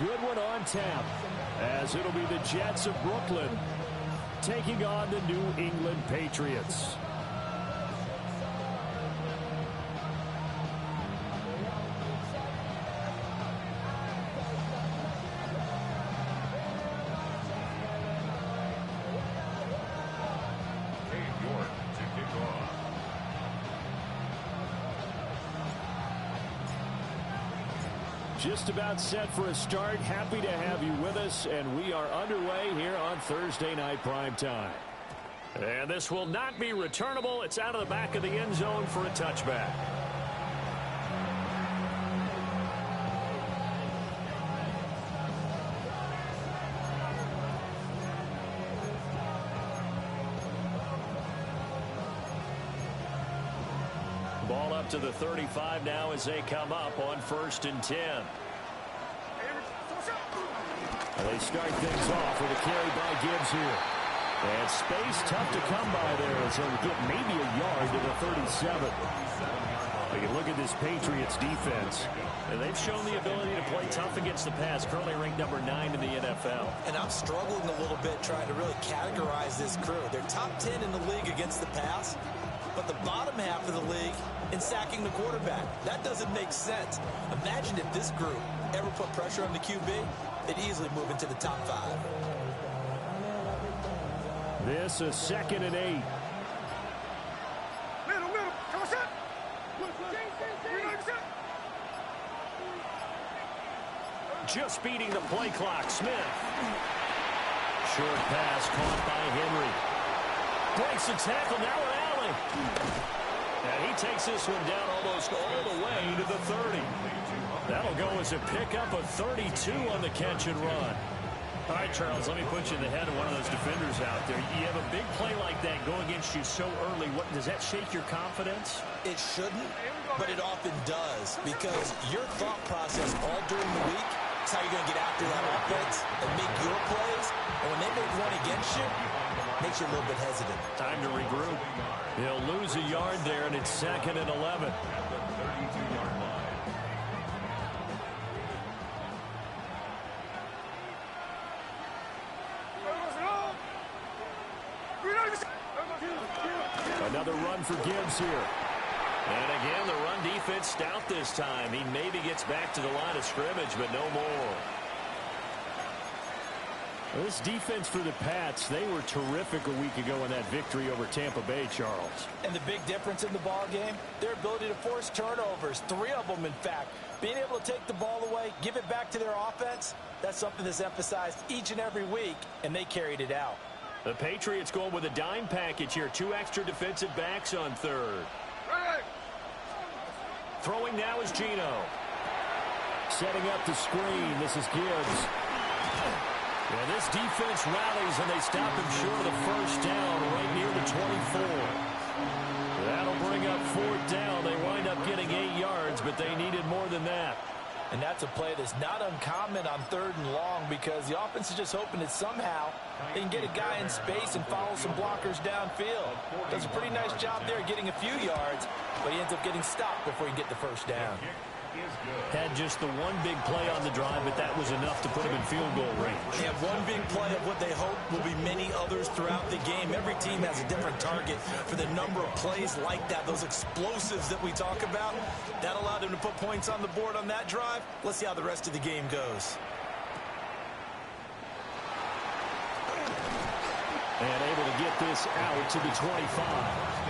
good one on tap, as it'll be the Jets of Brooklyn taking on the New England Patriots. Just about set for a start. Happy to have you with us, and we are underway here on Thursday Night Primetime. And this will not be returnable. It's out of the back of the end zone for a touchback. Ball up to the 35 now as they come up on 1st and 10. They start things off with a carry by Gibbs here. And space tough to come by there as he'll get maybe a yard to the 37. You look at this Patriots defense, and they've shown the ability to play tough against the pass, currently ranked number 9 in the NFL. And I'm struggling a little bit trying to really categorize this crew. They're top 10 in the league against the pass, but the bottom half of the league in sacking the quarterback. That doesn't make sense. Imagine if this group ever put pressure on the QB, they'd easily move into the top 5. This is 2nd and 8. Just beating the play clock. Smith. Short pass caught by Henry. Breaks the tackle. Now Allen. And he takes this one down almost all the way to the 30. That'll go as a pickup of 32 on the catch and run. All right, Charles, let me put you in the head of one of those defenders out there. You have a big play like that go against you so early. Does that shake your confidence? It shouldn't, but it often does, because your thought process all during the week is how you're going to get after that offense and make your plays. And when they make one against you, it makes you a little bit hesitant. Time to regroup. He'll lose a yard there, and it's 2nd and 11. Another run for Gibbs here. And again, the run defense stout this time. He maybe gets back to the line of scrimmage, but no more. This defense for the Pats, they were terrific a week ago in that victory over Tampa Bay, Charles. And the big difference in the ball game, their ability to force turnovers, 3 of them, in fact. Being able to take the ball away, give it back to their offense, that's something that's emphasized each and every week, and they carried it out. The Patriots going with a dime package here. 2 extra defensive backs on 3rd. Throwing now is Geno. Setting up the screen. This is Gibbs. And this defense rallies, and they stop him short of the 1st down right near the 24. That'll bring up 4th down. They wind up getting 8 yards, but they needed more than that. And that's a play that's not uncommon on 3rd and long, because the offense is just hoping that somehow they can get a guy in space and follow some blockers downfield. Does a pretty nice job there getting a few yards, but he ends up getting stopped before he can get the 1st down. Had just the one big play on the drive, but that was enough to put him in field goal range. Yeah, one big play of what they hope will be many others throughout the game. Every team has a different target for the number of plays like that, those explosives that we talk about. That allowed them to put points on the board on that drive. Let's see how the rest of the game goes. And able to get this out to the 25.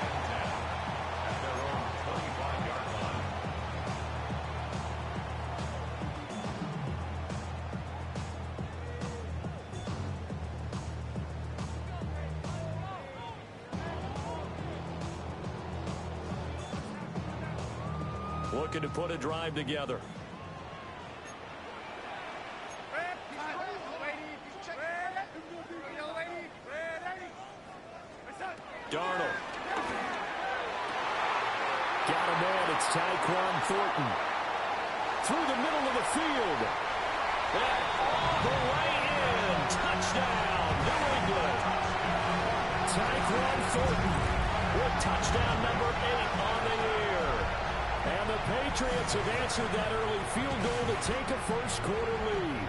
Looking to put a drive together. Darnold. Got a man. It's Tyquan Thornton. Through the middle of the field. And all the way in. Touchdown, New England. Tyquan Thornton with touchdown number 8 on the year. And the Patriots have answered that early field goal to take a first quarter lead.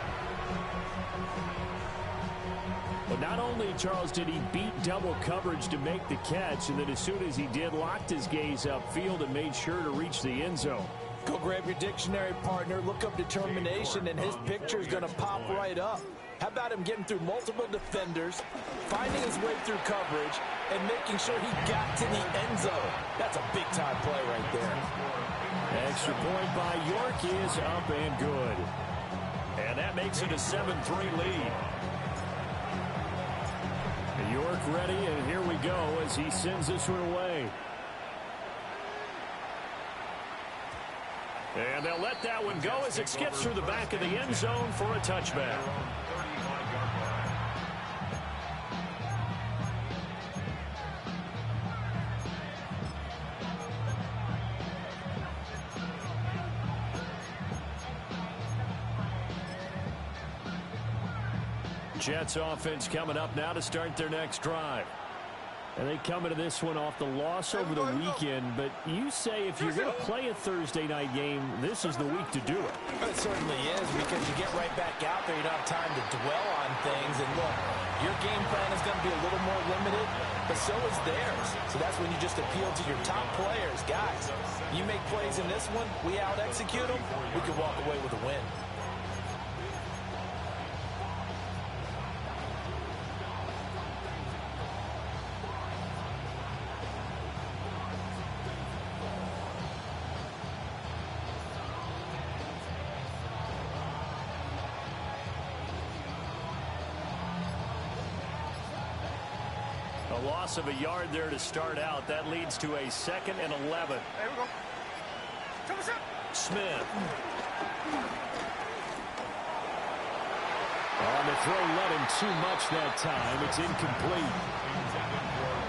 But not only, Charles, did he beat double coverage to make the catch, and then as soon as he did, locked his gaze upfield and made sure to reach the end zone. Go grab your dictionary, partner. Look up determination, and his picture is going to pop right up. How about him getting through multiple defenders, finding his way through coverage, and making sure he got to the end zone? That's a big-time play right there. Extra point by York is up and good. And that makes it a 7-3 lead. York ready, and here we go as he sends this one away. And they'll let that one go as it skips through the back of the end zone for a touchback. Jets offense coming up now to start their next drive. And they come into this one off the loss over the weekend, but you say if you're going to play a Thursday night game, this is the week to do it. It certainly is, because you get right back out there, you don't have time to dwell on things. And look, your game plan is going to be a little more limited, but so is theirs. So that's when you just appeal to your top players. Guys, you make plays in this one, we out-execute them, we can walk away with a win. A loss of a yard there to start out. That leads to a 2nd and 11. There we go. Smith. On the throw, let him too much that time. It's incomplete.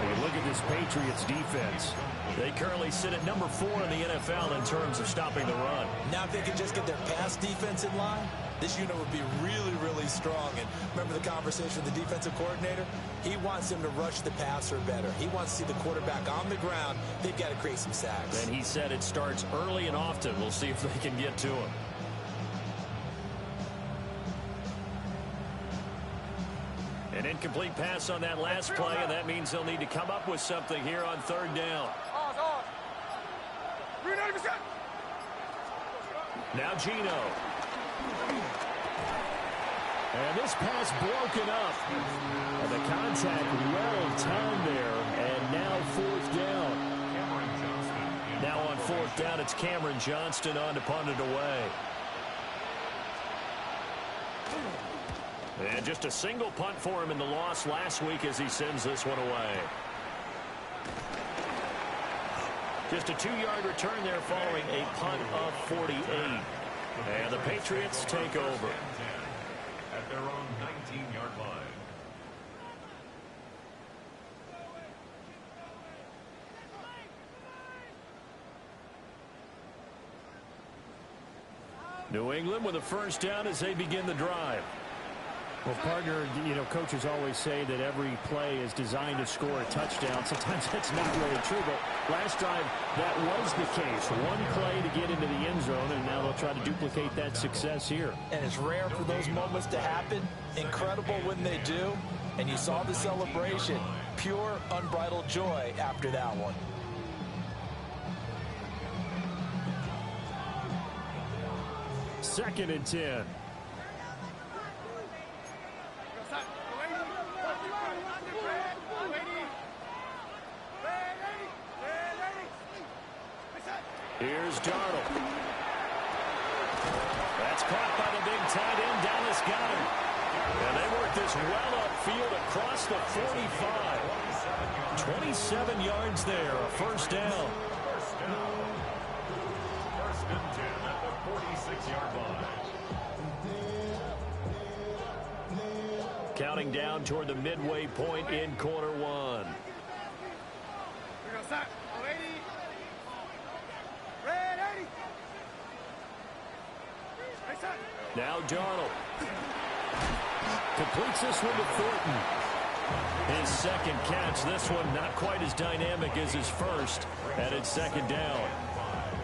You look at this Patriots defense. They currently sit at number 4 in the NFL in terms of stopping the run. Now if they can just get their pass defense in line, this unit would be really, really strong. And remember the conversation with the defensive coordinator? He wants them to rush the passer better. He wants to see the quarterback on the ground. They've got to create some sacks. And he said it starts early and often. We'll see if they can get to him. An incomplete pass on that last play, and that means they'll need to come up with something here on 3rd down. Now Gino. And this pass broken up. And the contact well timed there, and now 4th down. Now on 4th down, it's Cameron Johnston on to punt it away. And just a single punt for him in the loss last week as he sends this one away. Just a 2-yard return there following a punt of 48. And the Patriots take over. At their own 19-yard line. New England with a 1st down as they begin the drive. Well, partner, you know, coaches always say that every play is designed to score a touchdown. Sometimes that's not really true, but last drive, that was the case. One play to get into the end zone, and now they'll try to duplicate that success here. And it's rare for those moments to happen. Incredible when they do. And you saw the celebration. Pure, unbridled joy after that one. Second and 10. Here's Darnold. That's caught by the big tight end, Dallas Goedert. And they work this well upfield across the 45. 27 yards there, a 1st down. First and 10 at the 46-yard line. Counting down toward the midway point in quarter 1. Now Darnold completes this one to Thornton. His 2nd catch. This one not quite as dynamic as his first, and it's 2nd down.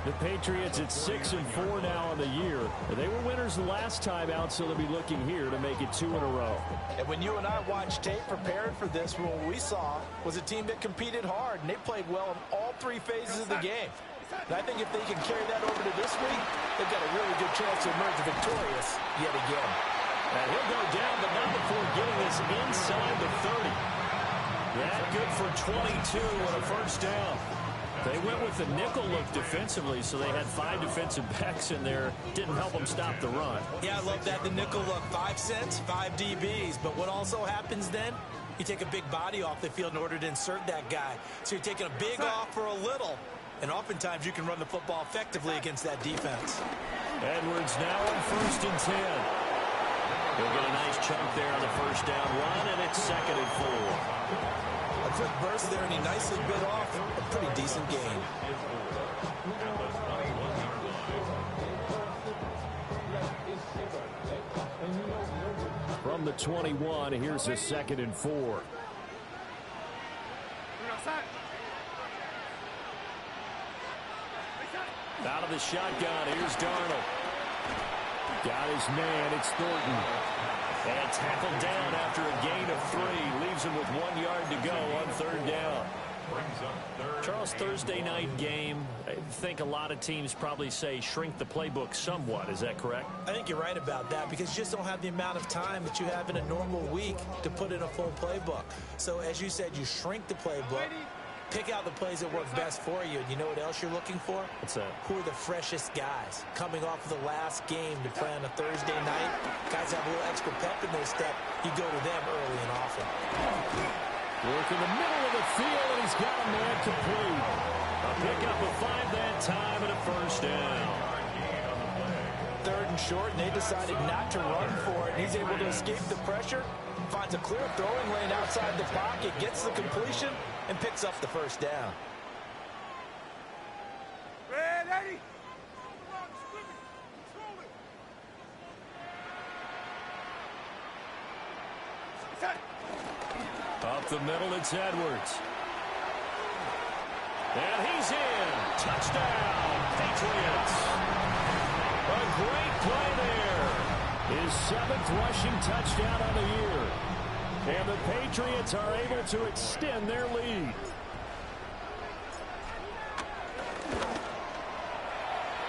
The Patriots at 6-4 now on the year. They were winners the last time out, so they'll be looking here to make it 2 in a row. And when you and I watched tape preparing for this, what we saw was a team that competed hard, and they played well in all 3 phases of the game. And I think if they can carry that over to this week, they've got a really good chance to emerge victorious yet again. And he'll go down, but not before getting this inside the 30. That good for 22 and a first down. They went with the nickel look defensively, so they had 5 defensive backs in there. Didn't help them stop the run. Yeah, I love that, the nickel look. 5 cents, 5 DBs. But what also happens then, you take a big body off the field in order to insert that guy. So you're taking a big off for a little. And oftentimes you can run the football effectively against that defense. Edwards now on 1st and 10. He'll get a nice chunk there on the first down run, and it's 2nd and 4. A quick burst there, and he nicely bit off a pretty decent gain. From the 21, here's a 2nd and 4. Out of the shotgun, here's Darnold. Got his man, it's Thornton. And tackled down after a gain of 3. Leaves him with 1 yard to go on 3rd down. Charles, Thursday night game, I think a lot of teams probably say shrink the playbook somewhat. Is that correct? I think you're right about that because you just don't have the amount of time that you have in a normal week to put in a full playbook. So as you said, you shrink the playbook. Pick out the plays that work best for you. And you know what else you're looking for? What's that? Who are the freshest guys? Coming off of the last game to play on a Thursday night. Guys have a little extra pep in their step. You go to them early and often. Work in the middle of the field, and he's got a man complete. A pickup of 5 that time and a first down. 3rd and short, and they decided not to run for it. He's able to escape the pressure. Finds a clear throwing lane outside the pocket, gets the completion, and picks up the first down. Up the middle, it's Edwards. And he's in. Touchdown, Patriots. A great play there. His 7th rushing touchdown on the year. And the Patriots are able to extend their lead.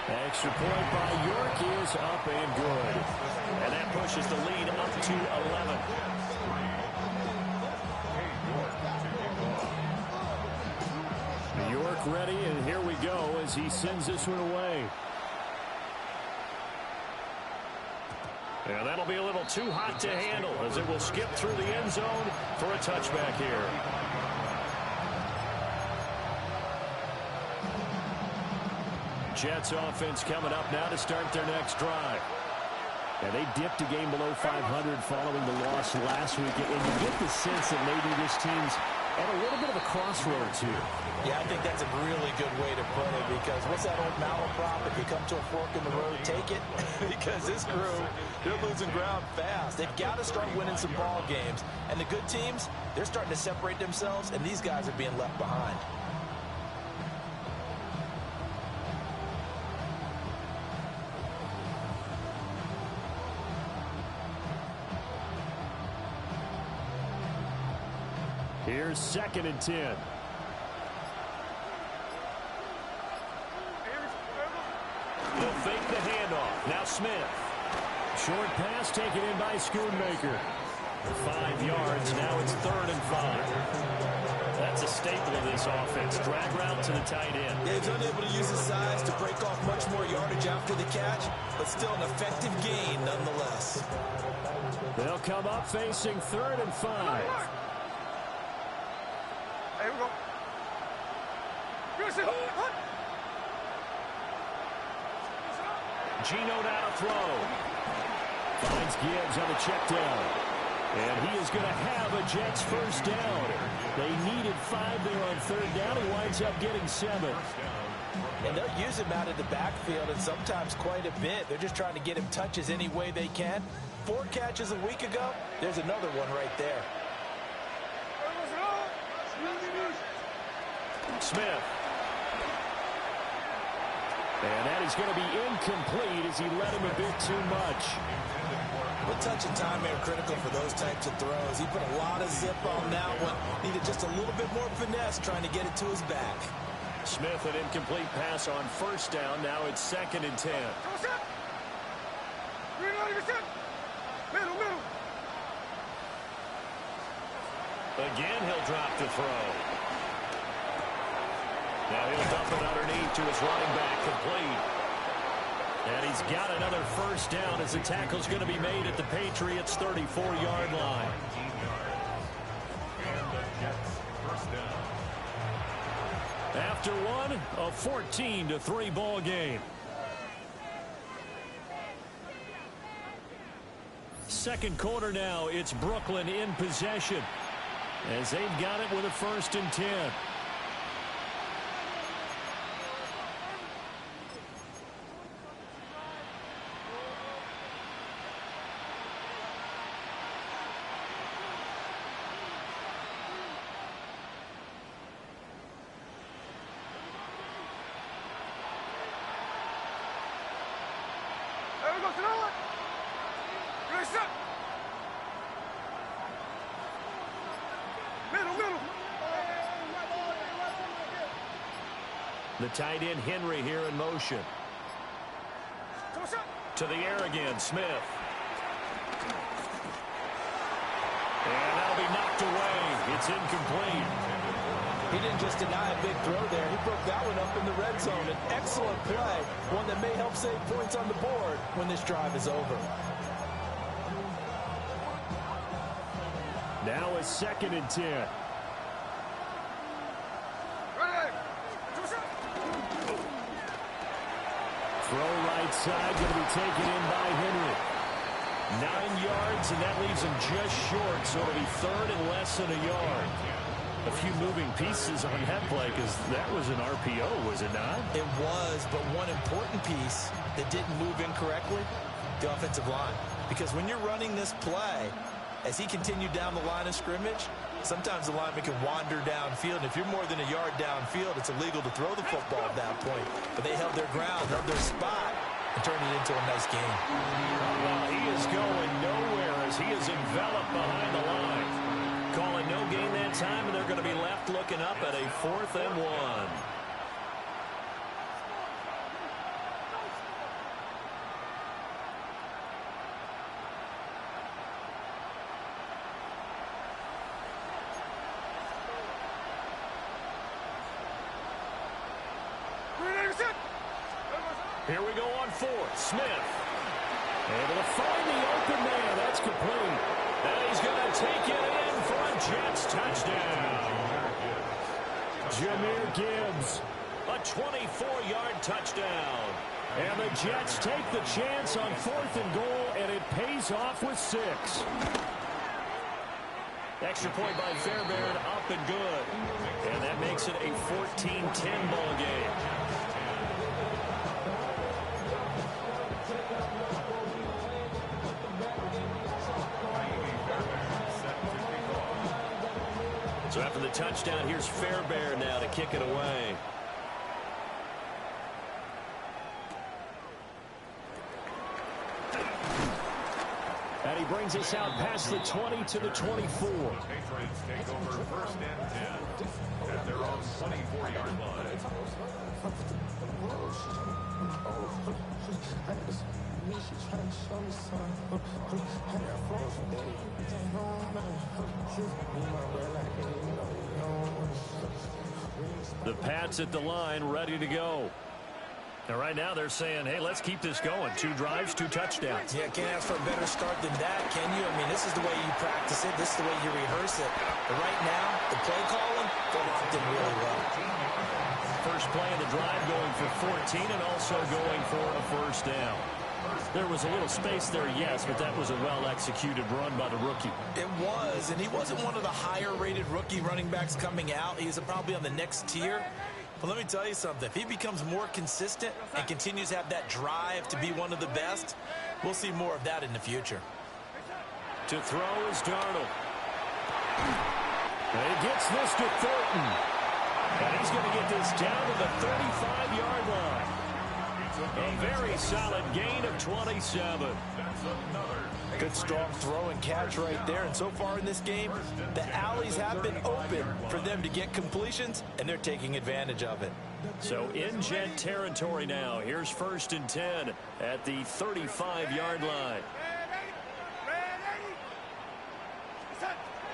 Extra point by York is up and good. And that pushes the lead up to 11. New York ready, and here we go as he sends this one away. And that'll be a little too hot to handle as it will skip through the end zone for a touchback here. Jets offense coming up now to start their next drive. And they dipped a game below 500 following the loss last week. And you get the sense that maybe this team's at a little bit of a crossroads here. Yeah, I think that's a really good way to put it because what's that old malaprop? If you come to a fork in the road, take it. Because this crew, they're losing ground fast. They've got to start winning some ball games. And the good teams, they're starting to separate themselves, and these guys are being left behind. Here's 2nd and 10. They'll fake the handoff. Now Smith. Short pass taken in by Schoonmaker. 5 yards. Now it's 3rd and 5. That's a staple of this offense. Drag route to the tight end. Yeah, he's unable to use his size to break off much more yardage after the catch, but still an effective gain nonetheless. They'll come up facing 3rd and 5. Here we go. Geno now to throw. Finds Gibbs on the check down. And he is going to have a Jets first down. They needed 5 there on 3rd down. He winds up getting 7. And they'll use him out of the backfield and sometimes quite a bit. They're just trying to get him touches any way they can. 4 catches a week ago. There's another one right there. Smith. And that is going to be incomplete as he led him a bit too much. A touch of time there critical for those types of throws. He put a lot of zip on that one. Needed just a little bit more finesse trying to get it to his back. Smith, an incomplete pass on first down. Now it's 2nd and 10. Again, he'll drop the throw. Now he'll dump it underneath to his running back, complete. And he's got another first down as the tackle's going to be made at the Patriots' 34-yard line. And the Jets first down. After one, a 14-3 ball game. Second quarter now, it's Brooklyn in possession as they've got it with a 1st and 10. The tight end Henry here in motion. To the air again, Smith. And that'll be knocked away. It's incomplete. He didn't just deny a big throw there. He broke that one up in the red zone. An excellent play. One that may help save points on the board when this drive is over. Now it's 2nd and 10. Throw right side, going to be taken in by Henry. 9 yards, and that leaves him just short, so it'll be 3rd and less than a yard. A few moving pieces on that play because that was an RPO, was it not? It was, but one important piece that didn't move incorrectly, the offensive line. Because when you're running this play, as he continued down the line of scrimmage, sometimes the lineman can wander downfield. And if you're more than a yard downfield, it's illegal to throw the football at that point. But they held their ground, held their spot, and turned it into a nice game. Well, he is going nowhere as he is enveloped behind the line. Calling no gain that time, and they're going to be left looking up at a 4th and 1. Here we go on 4th. Smith. Able to find the open man. That's complete. And he's going to take it in for a Jets touchdown. Jahmyr Gibbs. A 24-yard touchdown. And the Jets take the chance on 4th and goal, and it pays off with 6. Extra point by Fairbairn, up and good. And that makes it a 14-10 ball game. So after the touchdown, here's Fairbairn now to kick it away. And he brings us out past the 20 to the 24. Patriots take over 1st and 10 at their own 24-yard line. The Pats at the line, ready to go. And right now they're saying, hey, let's keep this going. 2 drives, 2 touchdowns. Yeah, can't ask for a better start than that, can you? I mean, this is the way you practice it. This is the way you rehearse it. But right now, the play calling, they're locked in really well. First play of the drive going for 14 and also going for a first down. There was a little space there, yes, but that was a well-executed run by the rookie. It was, and he wasn't one of the higher-rated rookie running backs coming out. He's probably on the next tier. But let me tell you something. If he becomes more consistent and continues to have that drive to be one of the best, we'll see more of that in the future. To throw is Darnold. And he gets this to Thornton. And he's going to get this down to the 35-yard line. A very solid gain of 27. Good strong throw and catch right there. And so far in this game, the alleys have been open for them to get completions, and they're taking advantage of it. So in Jet territory now. Here's 1st and 10 at the 35-yard line.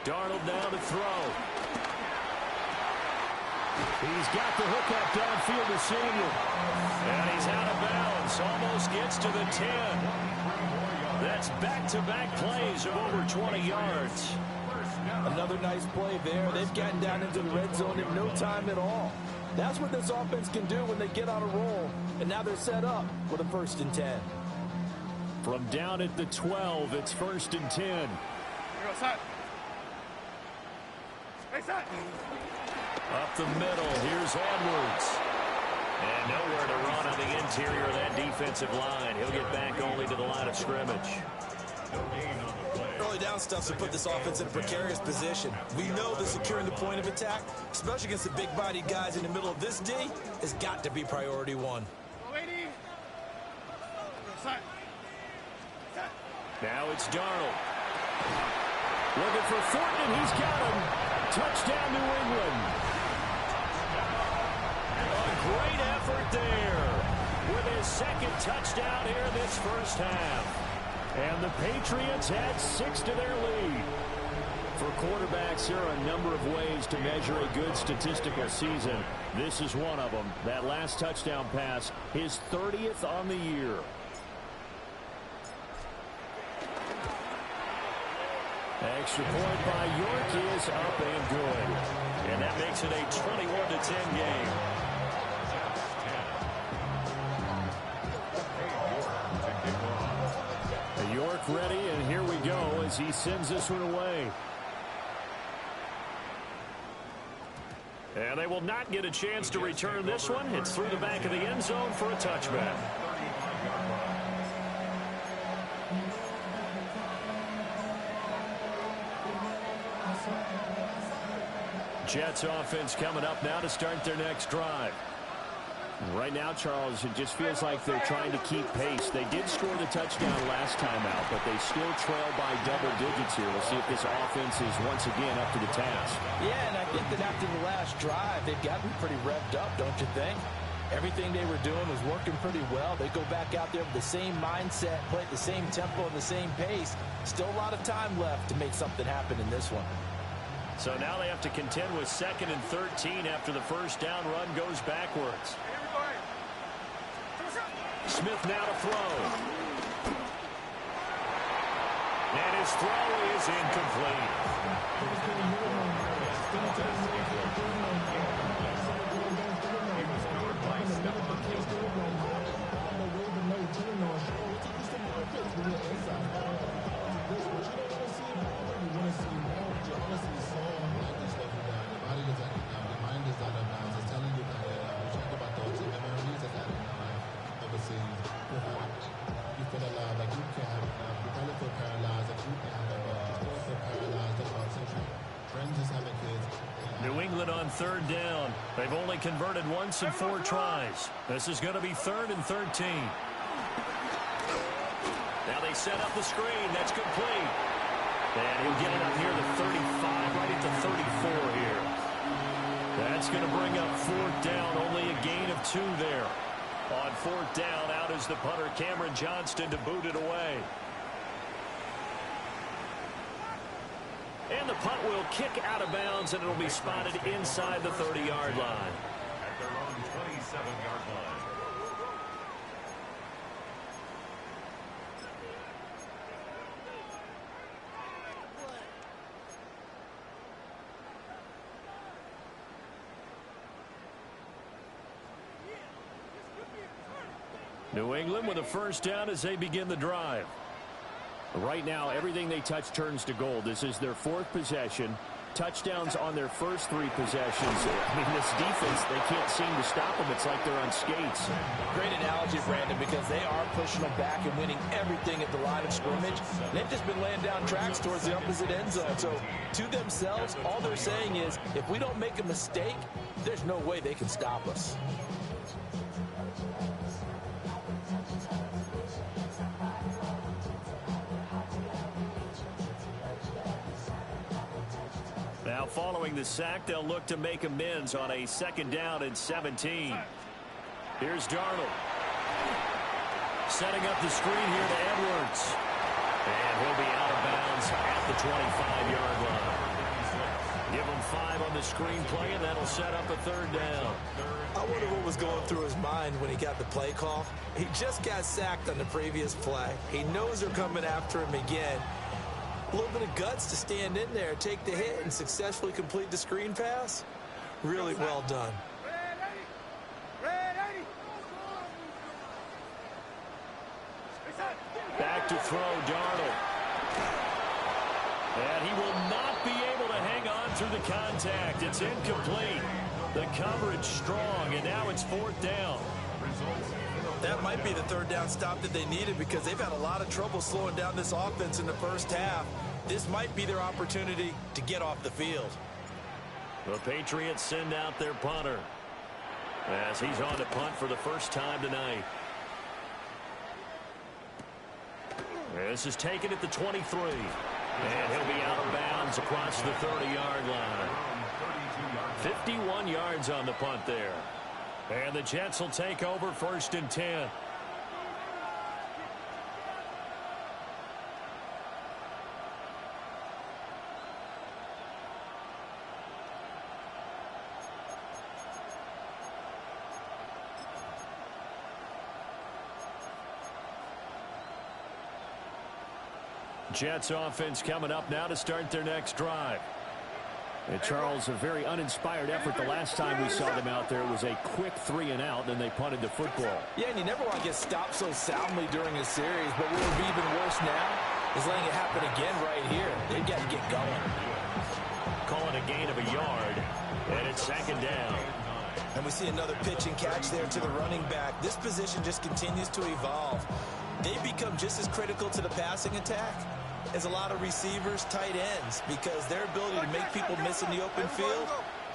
Darnold now to throw. He's got the hookup downfield to Samuel. And he's out of bounds. Almost gets to the 10. That's back-to-back plays of over 20 yards. Another nice play there. They've gotten down into the red zone in no time at all. That's what this offense can do when they get on a roll. And now they're set up with a 1st and 10. From down at the 12, it's 1st and 10. Up the middle, here's Edwards. And nowhere to run on the interior of that defensive line. He'll get back only to the line of scrimmage. Early down stuff to put this offense in a precarious position. We know that securing the point of attack, especially against the big-bodied guys in the middle of this D, has got to be priority one. Now it's Darnold. Looking for Thornton, and he's got him. Touchdown, New England. A great effort there with his 2nd touchdown here in this first half. And the Patriots add 6 to their lead. For quarterbacks, there are a number of ways to measure a good statistical season. This is one of them. That last touchdown pass, his 30th on the year. Extra point by York is up and good. And that makes it a 21-10 game. York ready, and here we go as he sends this one away. And they will not get a chance to return this one. It's through the back of the end zone for a touchback. Jets offense coming up now to start their next drive. Right now, Charles, it just feels like they're trying to keep pace. They did score the touchdown last time out, but they still trail by double digits here. We'll see if this offense is once again up to the task. Yeah, and I think that after the last drive, they've gotten pretty revved up, don't you think? Everything they were doing was working pretty well. They go back out there with the same mindset, play at the same tempo and the same pace. Still a lot of time left to make something happen in this one. So now they have to contend with 2nd and 13 after the first down run goes backwards. Smith now to throw. And his throw is incomplete. New England on 3rd down. They've only converted once in 4 tries. This is going to be 3rd and 13. Now they set up the screen. That's complete. And he'll get it up near the 35, right at the 34 here. That's going to bring up 4th down. Only a gain of 2 there. On 4th down, out is the punter, Cameron Johnston, to boot it away. And the punt will kick out of bounds, and it'll be spotted inside the 30-yard line. At their own 27-yard line. New England with a 1st down as they begin the drive. Right now, everything they touch turns to gold. This is their 4th possession. Touchdowns on their first 3 possessions. I mean, this defense, they can't seem to stop them. It's like they're on skates. Great analogy, Brandon, because they are pushing them back and winning everything at the line of scrimmage. They've just been laying down tracks towards the opposite end zone. So, to themselves, all they're saying is, if we don't make a mistake, there's no way they can stop us. following the sack, they'll look to make amends on a 2nd down and 17. Here's Darnold. Setting up the screen here to Edwards. And he'll be out of bounds at the 25-yard line. Give him 5 on the screen play, and that'll set up a 3rd down. I wonder what was going through his mind when he got the play call. He just got sacked on the previous play. He knows they're coming after him again. A little bit of guts to stand in there, take the hit, and successfully complete the screen pass. Really well done. Back to throw, Darnold. And he will not be able to hang on through the contact. It's incomplete. The coverage strong, and now it's 4th down. That might be the 3rd down stop that they needed because they've had a lot of trouble slowing down this offense in the first half. This might be their opportunity to get off the field. The Patriots send out their punter as he's on to punt for the first time tonight. This is taken at the 23. And he'll be out of bounds across the 30-yard line. 51 yards on the punt there. And the Jets will take over 1st and 10. Jets offense coming up now to start their next drive. And Charles, a very uninspired effort the last time we saw them out there. It was a quick 3 and out, and they punted the football. Yeah, and you never want to get stopped so soundly during a series, but what would be even worse now is letting it happen again right here. They've got to get going. Calling a gain of a yard, and it's 2nd down. And we see another pitch and catch there to the running back. This position just continues to evolve. They become just as critical to the passing attack as a lot of receivers, tight ends, because their ability to make people miss in the open field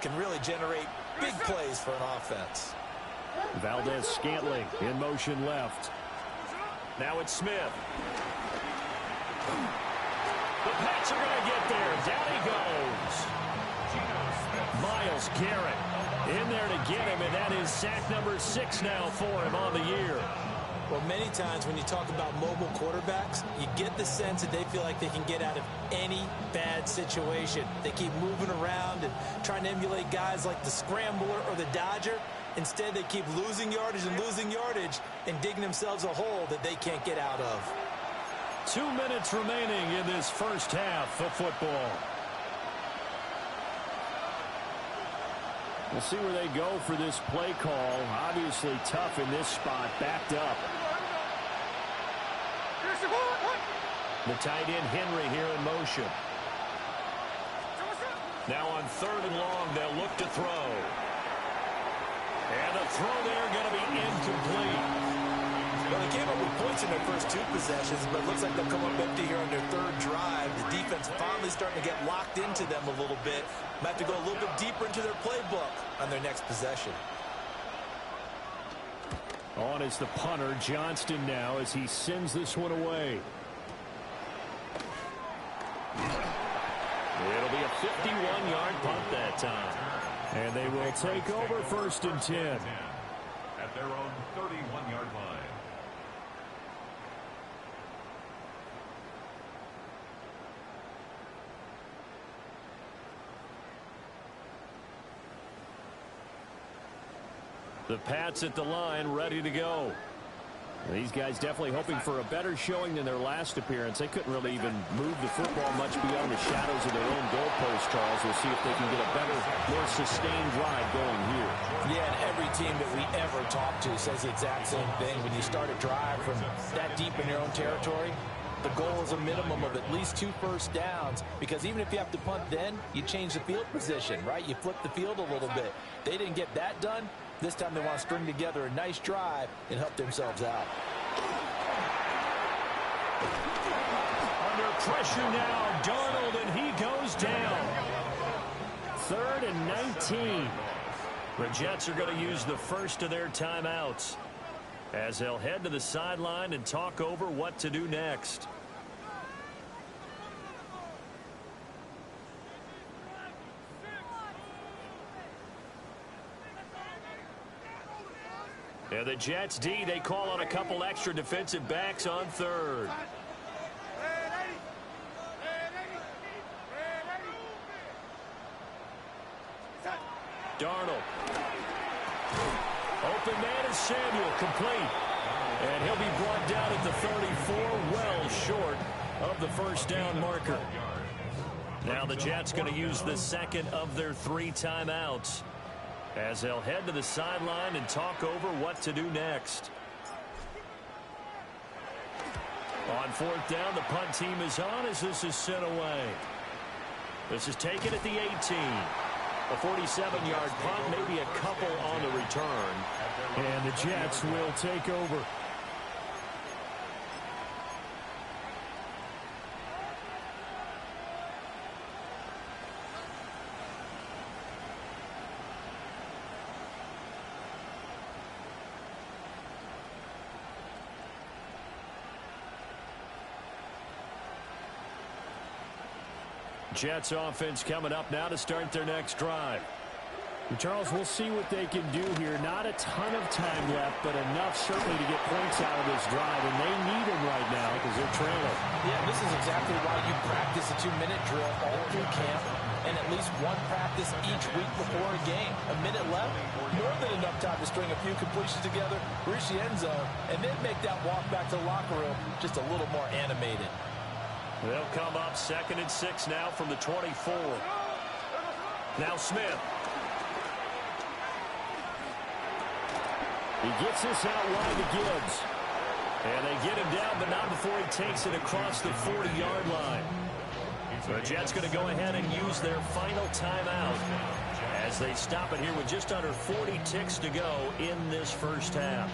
can really generate big plays for an offense. Valdez-Scantling in motion left. Now it's Smith. The Pats are going to get there. Down he goes. Myles Garrett in there to get him, and that is sack number 6 now for him on the year. Well, many times when you talk about mobile quarterbacks, you get the sense that they feel like they can get out of any bad situation. They keep moving around and trying to emulate guys like the Scrambler or the Dodger. Instead, they keep losing yardage and digging themselves a hole that they can't get out of. 2 minutes remaining in this first half of football. We'll see where they go for this play call. Obviously tough in this spot, backed up. The tight end Henry here in motion. Now on 3rd and long, they'll look to throw. And the throw there going to be incomplete. Well, they came up with points in their first 2 possessions, but it looks like they'll come up empty here on their 3rd drive. The defense finally starting to get locked into them a little bit. Might have to go a little bit deeper into their playbook on their next possession. On is the punter, Johnston, now as he sends this one away. It'll be a 51-yard punt that time. And they will take over 1st and 10. At their own 31-yard line. The Pats at the line, ready to go. These guys definitely hoping for a better showing than their last appearance. They couldn't really even move the football much beyond the shadows of their own goalpost, Charles. We'll see if they can get a better, more sustained drive going here. Yeah, and every team that we ever talk to says the exact same thing. When you start a drive from that deep in your own territory, the goal is a minimum of at least 2 first downs, because even if you have to punt then, you change the field position, right? You flip the field a little bit. They didn't get that done. This time they want to string together a nice drive and help themselves out. Under pressure now, Darnold, and he goes down. 3rd and 19. The Jets are going to use the first of their timeouts as they'll head to the sideline and talk over what to do next. And the Jets D, they call on a couple extra defensive backs on third. Darnold. Open man is Samuel, complete. And he'll be brought down at the 34, well short of the first down marker. Now the Jets going to use the second of their 3 timeouts as they'll head to the sideline and talk over what to do next. On 4th down, the punt team is on as this is sent away. This is taken at the 18. A 47-yard punt, maybe a couple on the return. And the Jets will take over. Jets offense coming up now to start their next drive. And Charles, we'll see what they can do here. Not a ton of time left, but enough certainly to get points out of this drive, and they need them right now because they're trailing. Yeah, this is exactly why you practice a 2-minute drill all through camp and at least one practice each week before a game. A minute left, more than enough time to string a few completions together, reach the end zone, and then make that walk back to the locker room just a little more animated. They'll come up 2nd and 6 now from the 24. Now Smith. He gets this out wide to Gibbs. And they get him down, but not before he takes it across the 40-yard line. The Jets going to go ahead and use their final timeout as they stop it here with just under 40 ticks to go in this first half.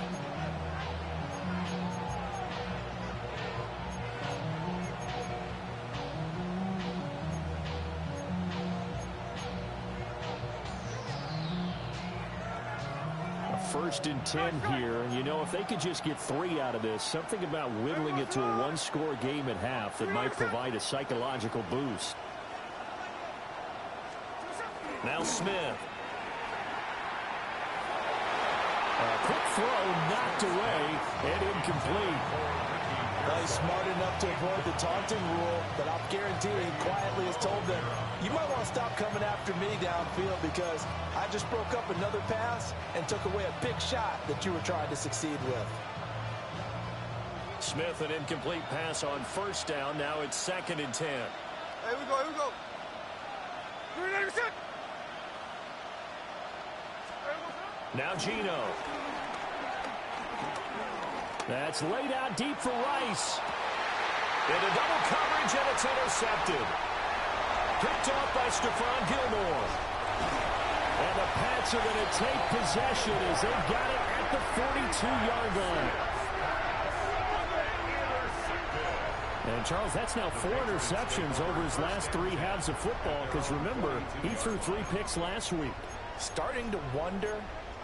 First and 10 here. You know, if they could just get 3 out of this, something about whittling it to a 1-score game at half that might provide a psychological boost. Now Smith. A quick throw knocked away and incomplete. Well, he's smart enough to avoid the taunting rule, but I'll guarantee he quietly has told them, you might want to stop coming after me downfield because I just broke up another pass and took away a big shot that you were trying to succeed with. Smith, an incomplete pass on first down. Now it's 2nd and 10. Here we go, here we go. Now Gino. That's laid out deep for Rice. Into double coverage, and it's intercepted. Picked off by Stephon Gilmore. And the Pats are going to take possession as they got it at the 42-yard line. And, Charles, that's now 4 interceptions over his last 3 halves of football because, remember, he threw 3 picks last week. Starting to wonder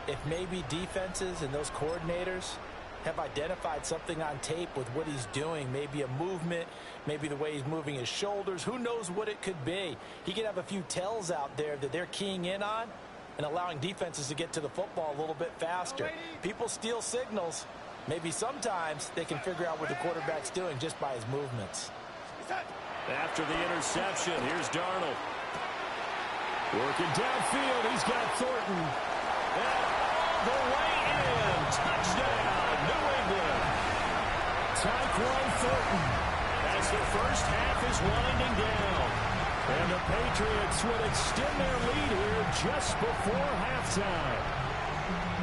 if maybe defenses and those coordinators have identified something on tape with what he's doing. Maybe a movement, maybe the way he's moving his shoulders. Who knows what it could be? He could have a few tells out there that they're keying in on and allowing defenses to get to the football a little bit faster. People steal signals. Maybe sometimes they can figure out what the quarterback's doing just by his movements. After the interception, here's Darnold. Working downfield, he's got Thornton. And all the way in. Touchdown, New England. Tyquan Thornton. As the first half is winding down. And the Patriots would extend their lead here just before halftime.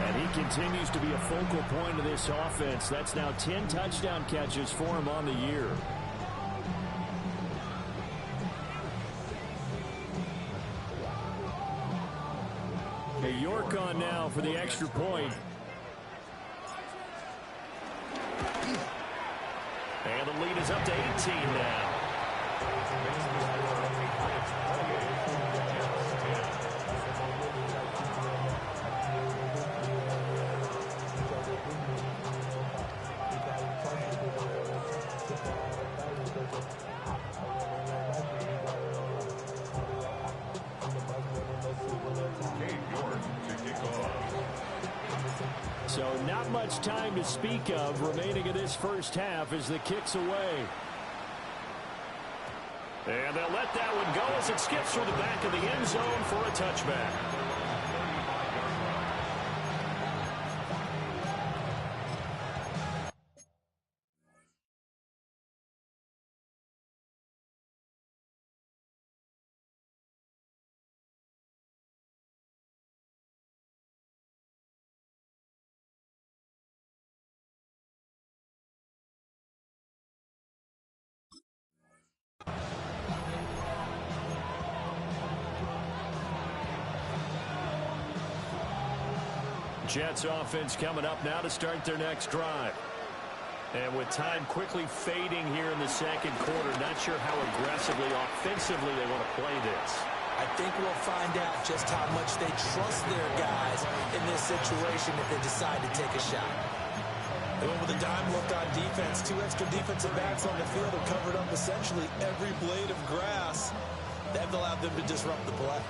And he continues to be a focal point of this offense. That's now 10 touchdown catches for him on the year. Hey, York on now for the extra point. And the lead is up to 18 now. So not much time to speak of remaining in this first half as the kick's away. And they'll let that one go as it skips through the back of the end zone for a touchback. Jets offense coming up now to start their next drive. And with time quickly fading here in the second quarter, not sure how aggressively, offensively they want to play this. I think we'll find out just how much they trust their guys in this situation if they decide to take a shot. They went with a dime look on defense. 2 extra defensive backs on the field have covered up essentially every blade of grass. That allowed them to disrupt the play.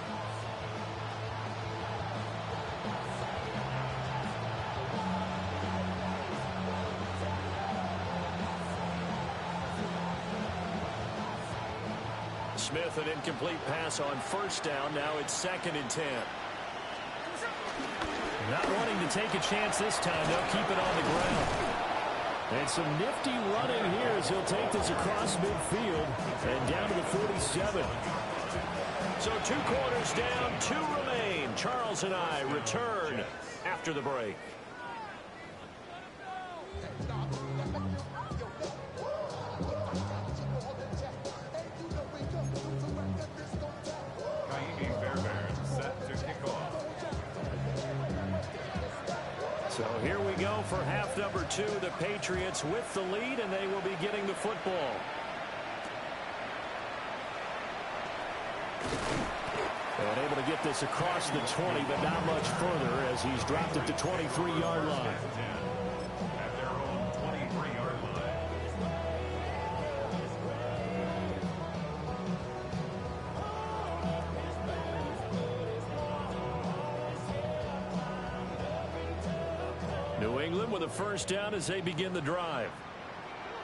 Smith, an incomplete pass on first down. Now it's 2nd and 10. Not wanting to take a chance this time. They'll keep it on the ground. And some nifty running here as he'll take this across midfield and down to the 47. So 2 quarters down, 2 remain. Charles and I return after the break. So here we go for half number 2. The Patriots with the lead, and they will be getting the football. And able to get this across the 20, but not much further as he's dropped at the 23-yard line. At their own 23-yard line. New England with a first down as they begin the drive.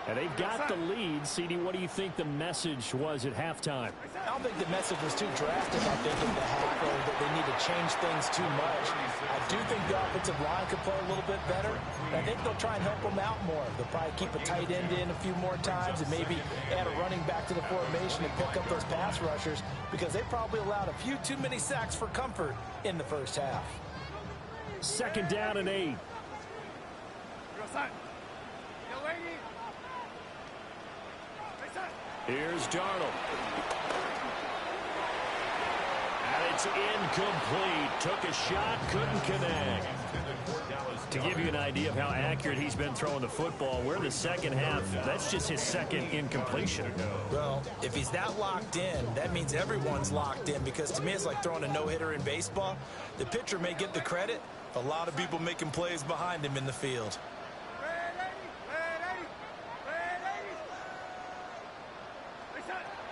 And they've got the lead. CD, what do you think the message was at halftime? I don't think the message was too drastic, I think, in the half, or that they need to change things too much. I do think the offensive line could play a little bit better. I think they'll try and help them out more. They'll probably keep a tight end in a few more times and maybe add a running back to the formation and pick up those pass rushers because they probably allowed a few too many sacks for comfort in the first half. 2nd down and 8. Here's Darnold. And it's incomplete. Took a shot, couldn't connect. To give you an idea of how accurate he's been throwing the football, we're in the second half. That's just his 2nd incompletion. Well, if he's that locked in, that means everyone's locked in because to me it's like throwing a no-hitter in baseball. The pitcher may get the credit. A lot of people making plays behind him in the field.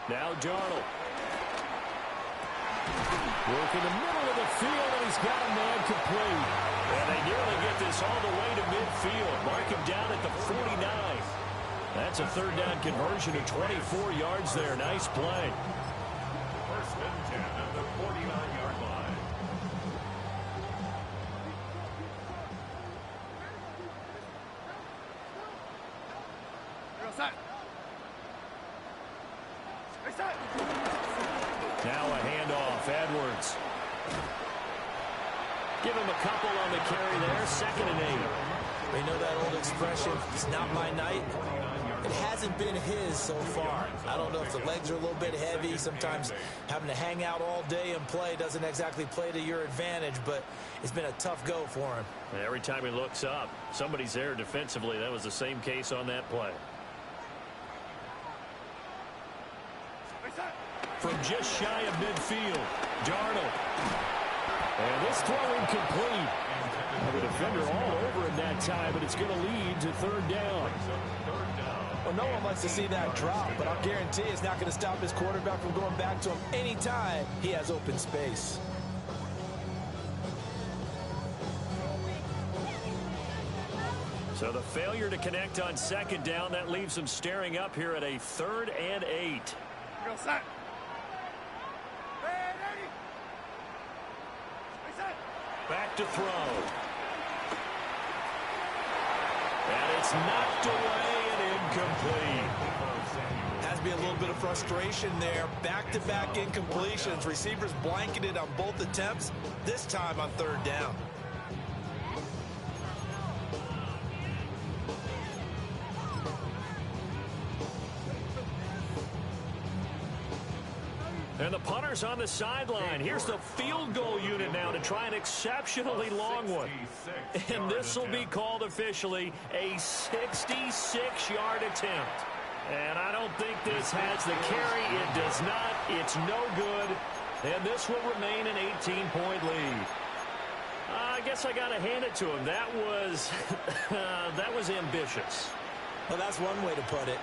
Now Darnold. Work in the middle of the field, and he's got a man complete. And they nearly get this all the way to midfield. Mark him down at the 49. That's a 3rd down conversion of 24 yards there. Nice play. 1st and 10 at the 49-yard line. Now a handoff. Edwards. Give him a couple on the carry there. 2nd and 8. They know that old expression, it's not my night. It hasn't been his so far. I don't know if the legs are a little bit heavy. Sometimes having to hang out all day and play doesn't exactly play to your advantage, but it's been a tough go for him. Every time he looks up, somebody's there defensively. That was the same case on that play. From just shy of midfield, Darnold. And this throw incomplete. The defender all over him that time, but it's going to lead to 3rd down. Well, no one likes to see that drop, but I'll guarantee it's not going to stop his quarterback from going back to him anytime he has open space. So the failure to connect on second down, that leaves them staring up here at a 3rd and 8. Back to throw. And it's knocked away and incomplete. Has to be a little bit of frustration there. Back-to-back incompletions. Receivers blanketed on both attempts, this time on 3rd down. And the punter's on the sideline. Here's the field goal unit now to try an exceptionally long one. And this will be called officially a 66-yard attempt. And I don't think this has the carry. It does not. It's no good. And this will remain an 18-point lead. I guess I got to hand it to him. That was, that was ambitious. Well, that's one way to put it.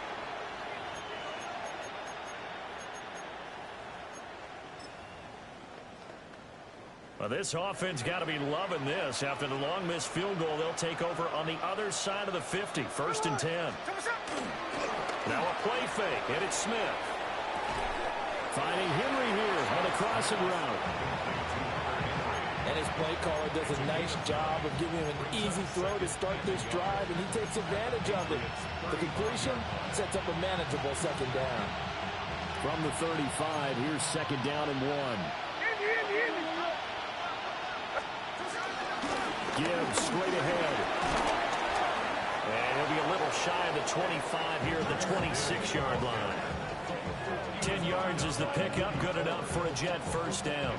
Well, this offense got to be loving this. After the long missed field goal, they'll take over on the other side of the 50, 1st and 10. Now a play fake, and it's Smith. Finding Henry here on the crossing route. And his play caller does a nice job of giving him an easy throw to start this drive, and he takes advantage of it. The completion sets up a manageable 2nd down. From the 35, here's 2nd down and 1. Gibbs straight ahead. And he'll be a little shy of the 25 here at the 26-yard line. 10 yards is the pickup, good enough for a Jet 1st down.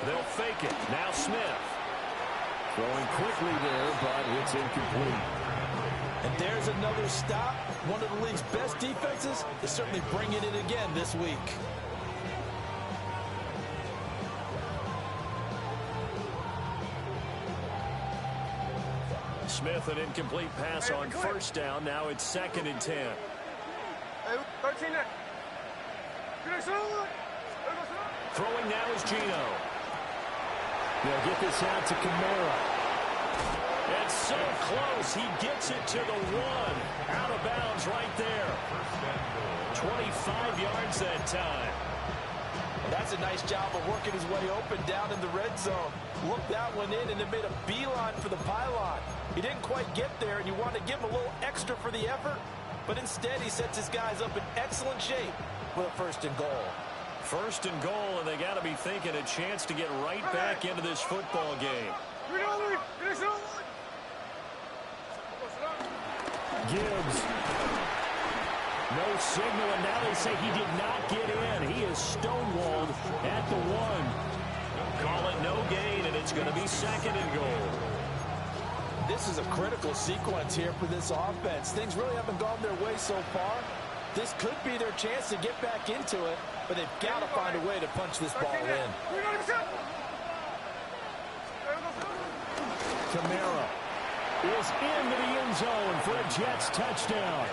They'll fake it. Now Smith. Throwing quickly there, but it's incomplete. And there's another stop. One of the league's best defenses is certainly bringing it again this week. Smith, an incomplete pass on 1st down. Now it's 2nd and 10. Throwing now is Gino. They'll get this out to Kamara. It's so close. He gets it to the 1. Out of bounds right there. 25 yards that time. And that's a nice job of working his way open down in the red zone. Looked that one in and it made a beeline for the pylon. He didn't quite get there, and you want to give him a little extra for the effort, but instead he sets his guys up in excellent shape with a 1st and goal. 1st and goal, and they got to be thinking a chance to get right back into this football game. Gibbs. No signal, and now they say he did not get in. He is stonewalled at the 1. Call it no gain, and it's going to be 2nd and goal. This is a critical sequence here for this offense. Things really haven't gone their way so far. This could be their chance to get back into it, but they've got to find a way to punch this ball in. Kamara is into the end zone for a Jets touchdown.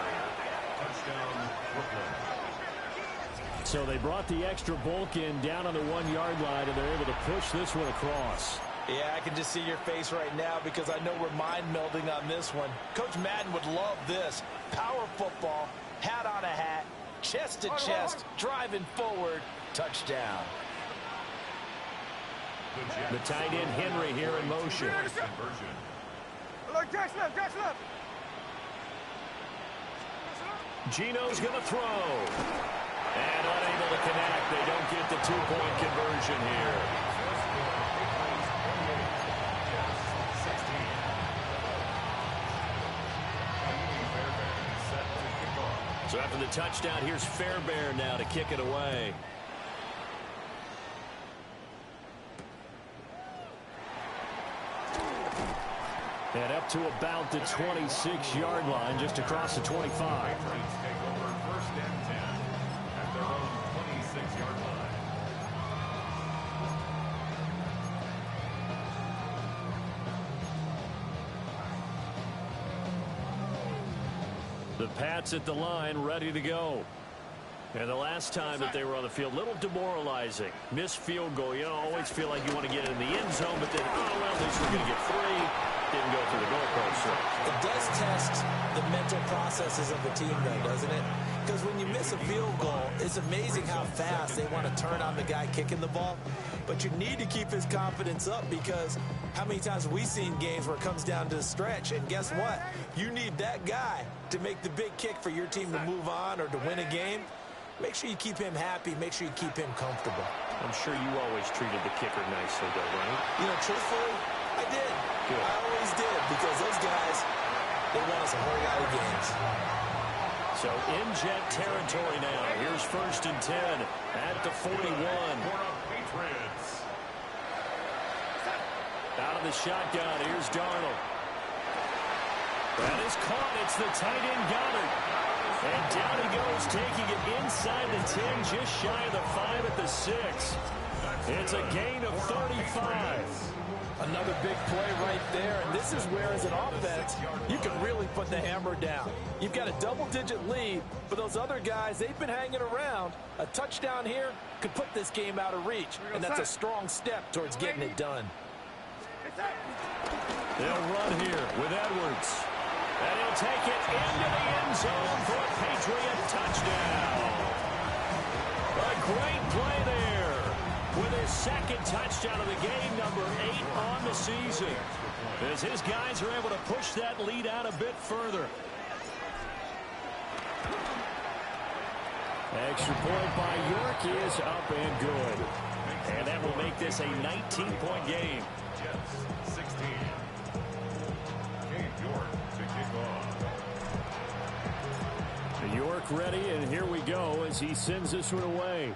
So they brought the extra bulk in down on the 1-yard line, and they're able to push this one across. Yeah, I can just see your face right now because I know we're mind melding on this one. Coach Madden would love this. Power football, hat on a hat, chest to chest, driving forward, touchdown. The tight end Henry here in motion. Gino's going to throw. And unable to connect. They don't get the 2-point conversion here. So after the touchdown, here's Fairbairn now to kick it away. And up to about the 26-yard line, just across the 25. The Pats at the line, ready to go. And the last time that they were on the field, a little demoralizing. Missed field goal. You always feel like you want to get in the end zone, but then, oh, well, at least we're going to get 3. Didn't go through the goalpost. So. It does test the mental processes of the team, though, doesn't it? Because when you miss a field goal, it's amazing how fast they want to turn on the guy kicking the ball. But you need to keep his confidence up, because how many times have we seen games where it comes down to the stretch, and guess what? You need that guy to make the big kick for your team to move on or to win a game. Make sure you keep him happy. Make sure you keep him comfortable. I'm sure you always treated the kicker nicely, though, right? You know, truthfully, I did. Good. I always did, because those guys, they want us to hurry out of games. So in Jet territory now. Here's 1st and 10 at the 41. Patriots. Out of the shotgun. Here's Darnold. That is caught. It's the tight end Goddard. And down he goes, taking it inside the 10, just shy of the 5 at the 6. It's a gain of 35. Another big play right there, and this is where, as an offense, you can really put the hammer down. You've got a double-digit lead, but those other guys, they've been hanging around. A touchdown here could put this game out of reach, and that's a strong step towards getting it done. They'll run here with Edwards. And he'll take it into the end zone for a Patriot touchdown. A great play there with his 2nd touchdown of the game, number 8 on the season, as his guys are able to push that lead out a bit further. Extra point by York is up and good. And that will make this a 19-point game. Jets 16. York to kick off. York ready, and here we go as he sends this one away.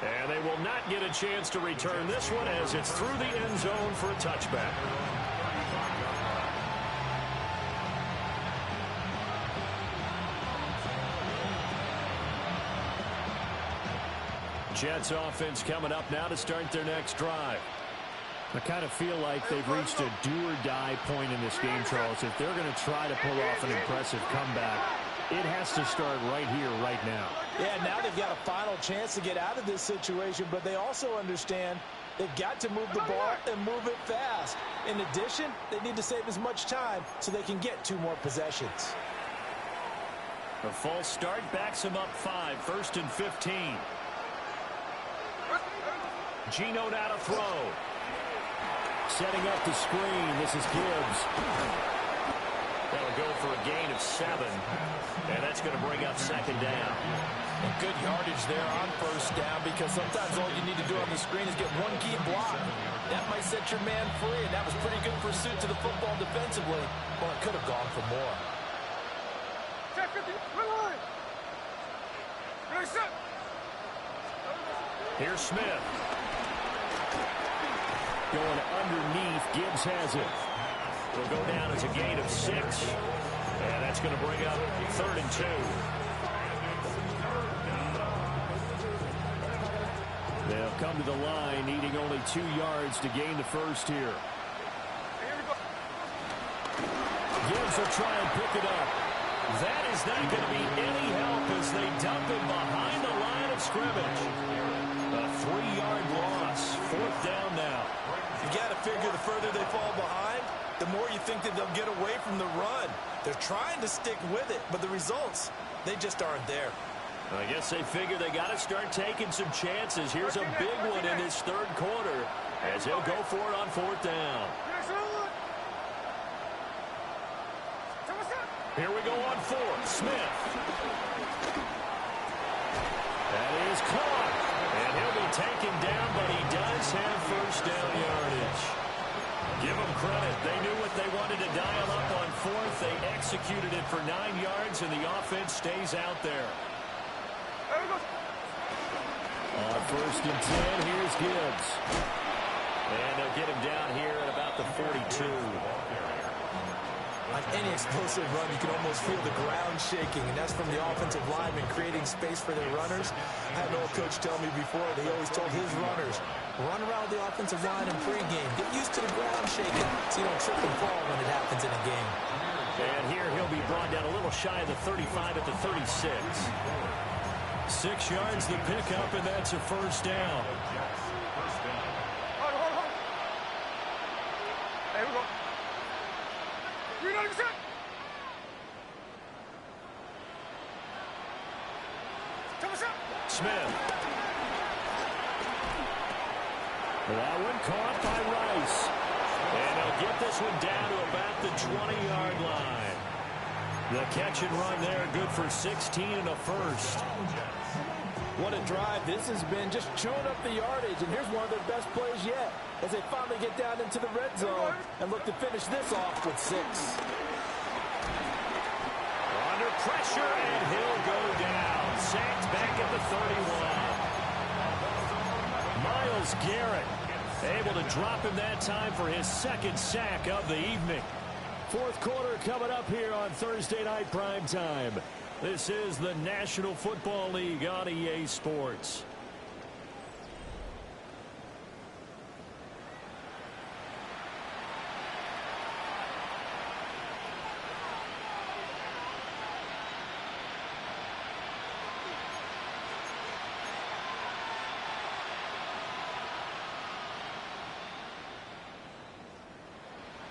And they will not get a chance to return this one as it's through the end zone for a touchback. Jets offense coming up now to start their next drive. I kind of feel like they've reached a do-or-die point in this game, Charles. If they're going to try to pull off an impressive comeback, it has to start right here, right now. Yeah, now they've got a final chance to get out of this situation, but they also understand they've got to move the ball and move it fast. In addition, they need to save as much time so they can get 2 more possessions. A false start backs him up 5, 1st and 15. Geno now to throw. Setting up the screen. This is Gibbs. That'll go for a gain of 7. And that's going to bring up 2nd down. And good yardage there on 1st down, because sometimes all you need to do on the screen is get 1 key block. That might set your man free, and that was pretty good pursuit to the football defensively. Well, it could have gone for more. Here's Smith. Going underneath. Gibbs has it. Will go down as a gain of 6. And that's going to bring up 3rd and 2. They'll come to the line, needing only 2 yards to gain the 1st here. Gibbs will try and pick it up. That is not going to be any help as they dump him behind the line of scrimmage. A 3-yard loss. 4th down now. You got to figure the further they fall behind, the more you think that they'll get away from the run. They're trying to stick with it, but the results, they just aren't there. I guess they figure they got to start taking some chances. Here's a big one in this 3rd quarter as he'll go for it on 4th down. Here we go on 4th. Smith. That is caught. And he'll be taken down, but he does have 1st down yardage. Give them credit. They knew what they wanted to dial up on 4th. They executed it for 9 yards, and the offense stays out there. On 1st and 10, here's Gibbs. And they'll get him down here at about the 42. On any explosive run, you can almost feel the ground shaking, and that's from the offensive linemen creating space for their runners. I had an old coach tell me before, he always told his runners, run around the offensive line in pregame. Get used to the ground shaking so you don't trip and fall when it happens in a game. And here he'll be brought down a little shy of the 35 at the 36. 6 yards the pickup, and that's a first down. Hold. There we go. You know what I'm saying? Smith. That one caught by Rice. And he'll get this one down to about the 20-yard line. The catch and run there, good for 16 and a first. What a drive this has been, just chewing up the yardage, and here's one of their best plays yet as they finally get down into the red zone and look to finish this off with 6. Under pressure, and he'll go down. Sacked back at the 31. Myles Garrett able to drop him that time for his second sack of the evening. Fourth quarter coming up here on Thursday Night Prime Time. This is the National Football League on EA Sports.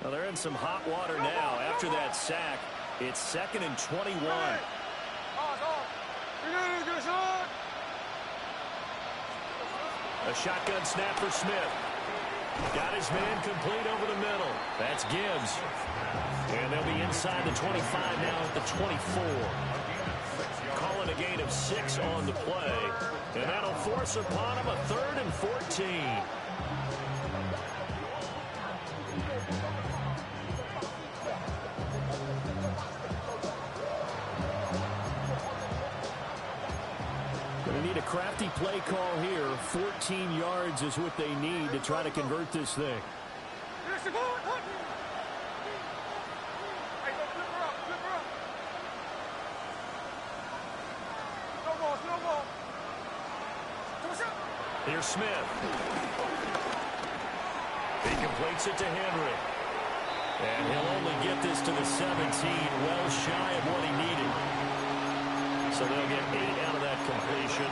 Well, they're in some hot water now after that sack. It's 2nd and 21. A shotgun snap for Smith. Got his man complete over the middle. That's Gibbs. And they'll be inside the 25 now at the 24. Calling a gain of 6 on the play. And that'll force upon him a 3rd and 14. Need a crafty play call here. 14 yards is what they need to try to convert this thing. Here's Smith. He completes it to Henry. And he'll only get this to the 17, well shy of what he needed. So they'll get 8 out of that completion.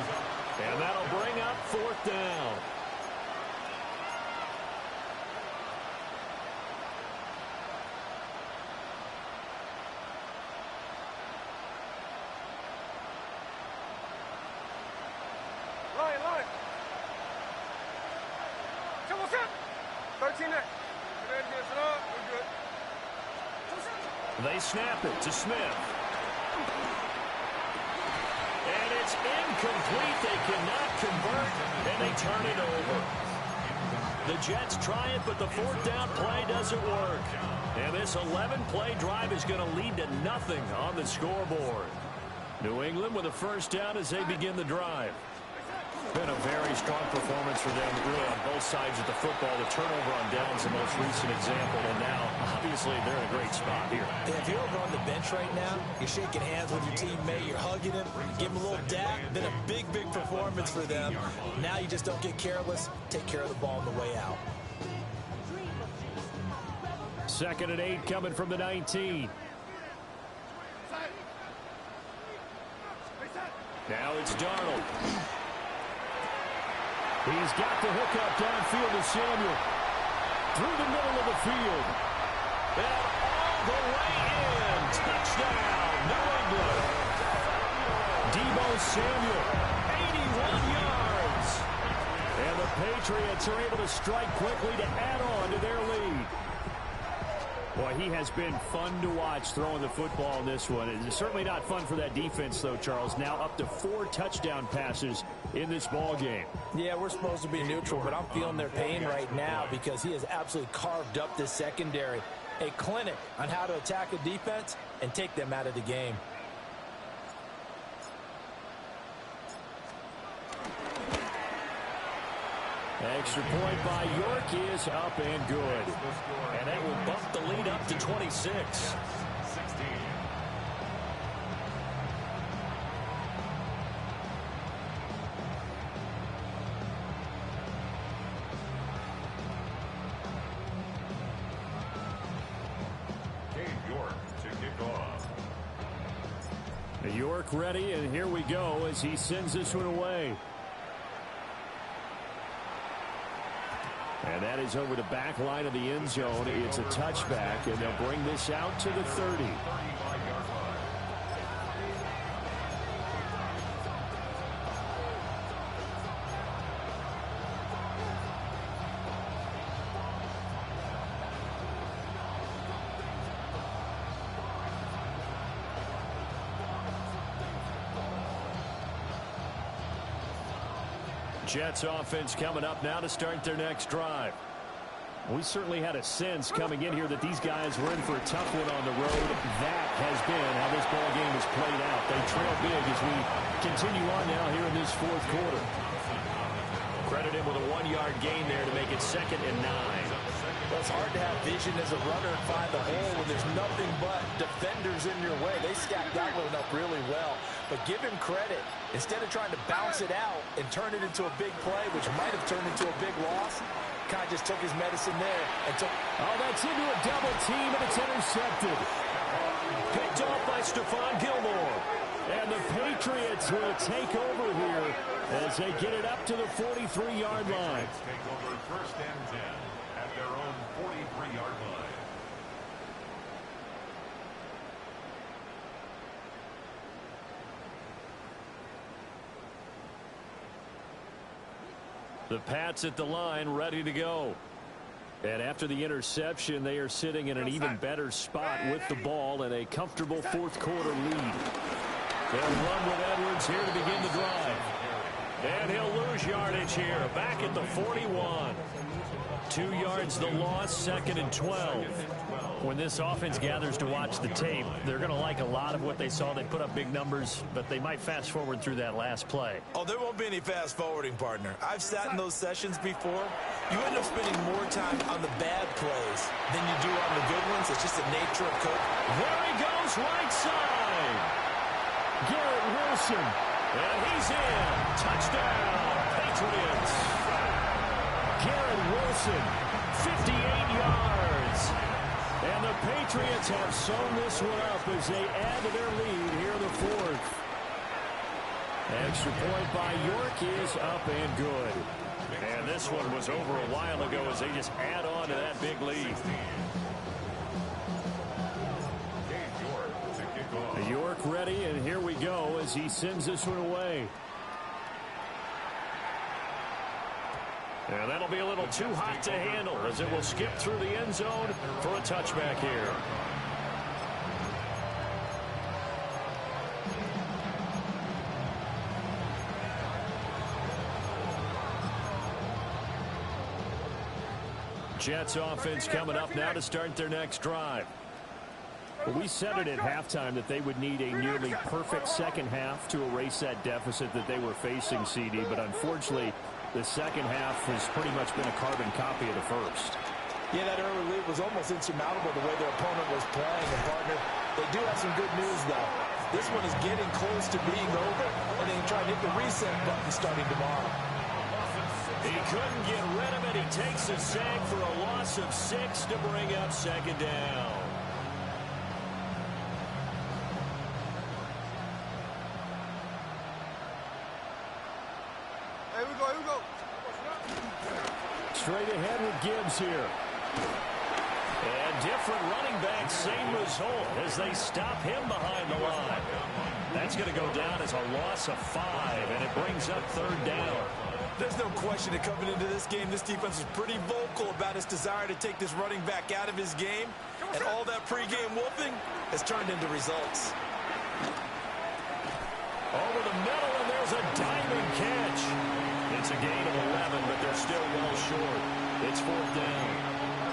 And that'll bring up 4th down. Line. 13 there. They snap it to Smith. And it's incomplete. They cannot convert, and they turn it over. The Jets try it, but the 4th down play doesn't work. And this 11-play drive is going to lead to nothing on the scoreboard. New England with a first down as they begin the drive. Been a very strong performance for them, really, on both sides of the football. The turnover on downs, the most recent example, and now, obviously, they're in a great spot here. If you're over on the bench right now, you're shaking hands with your teammate, you're hugging him, give him a little dap. Been a big performance for them. Now you just don't get careless. Take care of the ball on the way out. 2nd and 8 coming from the 19. Now it's Darnold. He's got the hookup downfield to Samuel. Through the middle of the field. And all the way in. Touchdown, New England. Deebo Samuel, 81 yards. And the Patriots are able to strike quickly to add on to their lead. Boy, he has been fun to watch throwing the football in this one. It's certainly not fun for that defense, though, Charles. Now up to 4 touchdown passes in this ball game. Yeah, we're supposed to be neutral, but I'm feeling their pain right now because he has absolutely carved up this secondary. A clinic on how to attack a defense and take them out of the game. Extra point by York is up and good. And that will bump the lead up to 26. 16. York ready, and here we go as he sends this one away. And that is over the back line of the end zone. It's a touchback, and they'll bring this out to the 30. Jets offense coming up now to start their next drive. We certainly had a sense coming in here that these guys were in for a tough one on the road. That has been how this ball game has played out. They trail big as we continue on now here in this fourth quarter. Credit him with a 1-yard gain there to make it 2nd and 9. Well, it's hard to have vision as a runner and find the hole when there's nothing but defenders in your way. They stacked that one up really well. But give him credit. Instead of trying to bounce it out and turn it into a big play, which might have turned into a big loss, kind of just took his medicine there and took... Oh, that's into a double team, and it's intercepted. Picked off by Stephon Gilmore. And the Patriots will take over here as they get it up to the 43-yard line. Take over 1st and 10 at their own 43-yard line. The Pats at the line, ready to go. And after the interception, they are sitting in an even better spot with the ball and a comfortable fourth quarter lead. They'll run with Edwards here to begin the drive. And he'll lose yardage here, back at the 41. 2 yards the loss, 2nd and 12. When this offense gathers to watch the tape, they're going to like a lot of what they saw. They put up big numbers, but they might fast forward through that last play. Oh, there won't be any fast forwarding, partner. I've sat in those sessions before. You end up spending more time on the bad plays than you do on the good ones. It's just the nature of coaching. There he goes, right side. Garrett Wilson. And he's in. Touchdown, Patriots. Garrett Wilson, 58 yards. And the Patriots have sewn this one up as they add to their lead here in the fourth. Extra point by York is up and good. And this one was over a while ago as they just add on to that big lead. York ready, and here we go as he sends this one away. And that'll be a little too hot to handle as it will skip through the end zone for a touchback here. Jets offense coming up now to start their next drive. Well, we said it at halftime that they would need a nearly perfect second half to erase that deficit that they were facing, CD, but unfortunately the second half has pretty much been a carbon copy of the first. Yeah, that early lead was almost insurmountable the way their opponent was playing. And, partner, they do have some good news, though. This one is getting close to being over, and they can try to hit the reset button starting tomorrow. He couldn't get rid of it. He takes a sack for a loss of 6 to bring up 2nd down. Here we go. Straight ahead with Gibbs here. And different running backs, same result as they stop him behind the line. That's going to go down as a loss of 5, and it brings up 3rd down. There's no question that coming into this game, this defense is pretty vocal about its desire to take this running back out of his game, and all that pregame wolfing has turned into results. Over the middle, and there's a diamond catch. It's a gain of 11, but they're still well short. It's 4th down.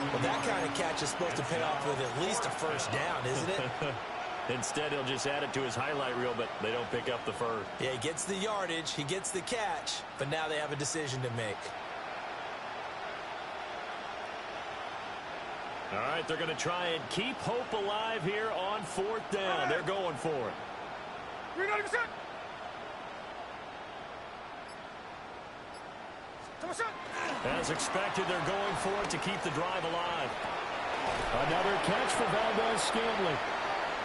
Well, that kind of catch is supposed to pay off with at least a 1st down, isn't it? Instead, he'll just add it to his highlight reel, but they don't pick up the first. Yeah, he gets the yardage, he gets the catch, but now they have a decision to make. All right, they're going to try and keep hope alive here on 4th down. They're going for it. You're not even set. As expected, they're going for it to keep the drive alive. Another catch for Valdez-Scantling.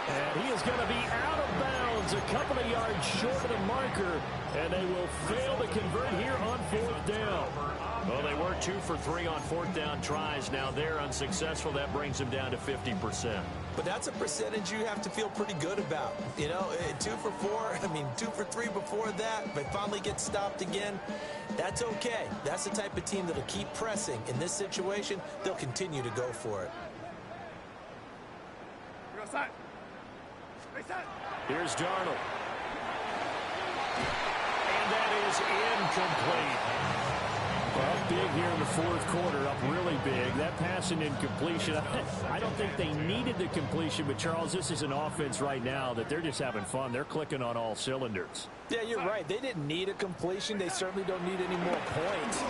And he is going to be out of bounds a couple of yards short of the marker. And they will fail to convert here on 4th down. Well, they were 2 for 3 on 4th down tries. Now they're unsuccessful. That brings them down to 50%. But that's a percentage you have to feel pretty good about. You know, 2 for 4, 2 for 3 before that. They finally get stopped again. That's okay. That's the type of team that'll keep pressing. In this situation, they'll continue to go for it. Here's Darnold. And that is incomplete. Up big here in the 4th quarter, up really big. That pass and incompletion, I don't think they needed the completion, but Charles, this is an offense right now that they're just having fun. They're clicking on all cylinders. Yeah, you're right. They didn't need a completion. They certainly don't need any more points,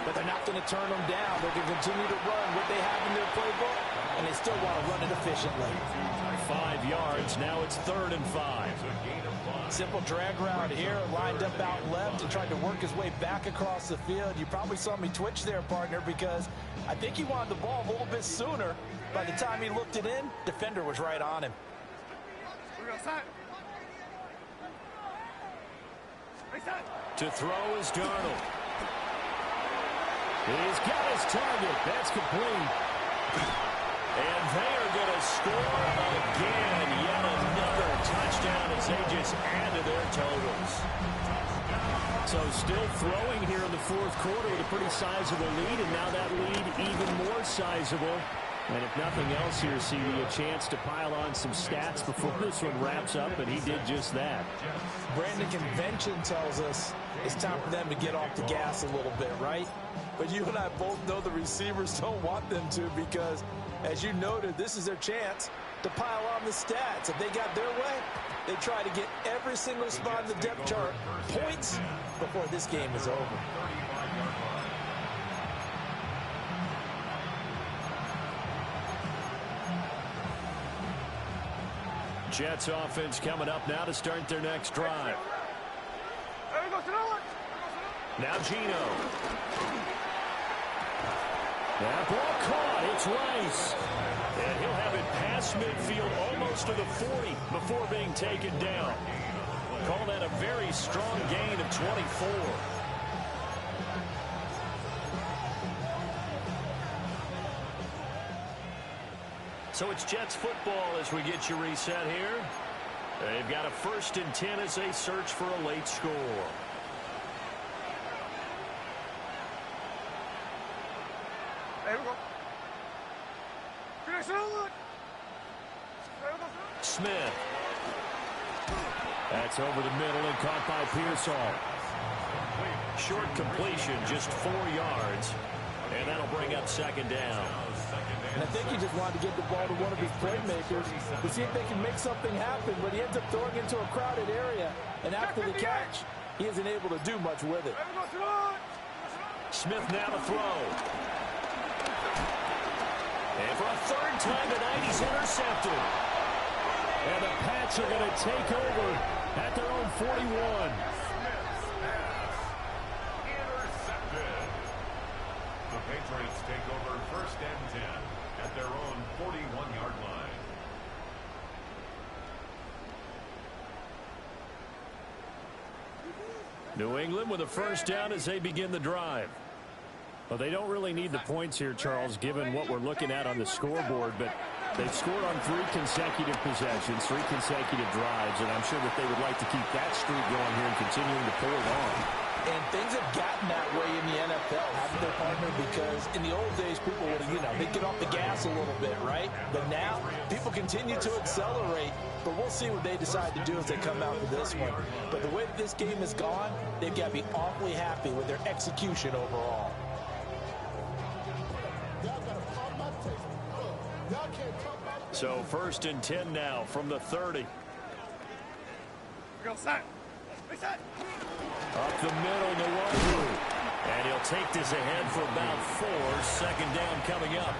but they're not going to turn them down. They're going to continue to run what they have in their playbook, and they still want to run it efficiently. 5 yards. Now it's 3rd and 5. Simple drag route here, lined up out left and tried to work his way back across the field. You probably saw me twitch there, partner, because I think he wanted the ball a little bit sooner. By the time he looked it in, defender was right on him. To throw is Darnold. He's got his target. That's complete. And they are going to score again. Yet another touchdown as they just add to their totals. So still throwing here in the 4th quarter with a pretty sizable lead, and now that lead even more sizable. And if nothing else here, see a chance to pile on some stats before this one wraps up, and he did just that. Brandon, convention tells us it's time for them to get off the gas a little bit, right? But you and I both know the receivers don't want them to, because as you noted, this is their chance to pile on the stats. If they got their way, they try to get every single spot in the depth chart points before this game is over. Jets offense coming up now to start their next drive. Now Gino. That ball caught. It's Rice. And he'll have it past midfield almost to the 40 before being taken down. Call that a very strong gain of 24. So it's Jets football as we get you reset here. They've got a 1st and 10 as they search for a late score. There we go. Smith. That's over the middle and caught by Pearsall. Short completion, just 4 yards. And that'll bring up 2nd down. And I think he just wanted to get the ball to one of his playmakers to see if they can make something happen, but he ends up throwing into a crowded area. And after the catch, he isn't able to do much with it. Smith now to throw. And for a 3rd time tonight, he's intercepted. And the Pats are going to take over at their own 41. The Patriots take over 1st and 10 at their own 41-yard line. New England with a 1st down as they begin the drive. Well, they don't really need the points here, Charles, given what we're looking at on the scoreboard, but they've scored on 3 consecutive possessions, 3 consecutive drives, and I'm sure that they would like to keep that streak going here and continuing to pull it on. And things have gotten that way in the NFL, haven't they, partner? Because in the old days, people would, they'd get off the gas a little bit, right? But now, people continue to accelerate, but we'll see what they decide to do as they come out for this one. But the way that this game has gone, they've got to be awfully happy with their execution overall. So 1st and 10 now from the 30. Up the middle, Nwosu. And he'll take this ahead for about 4. 2nd down coming up.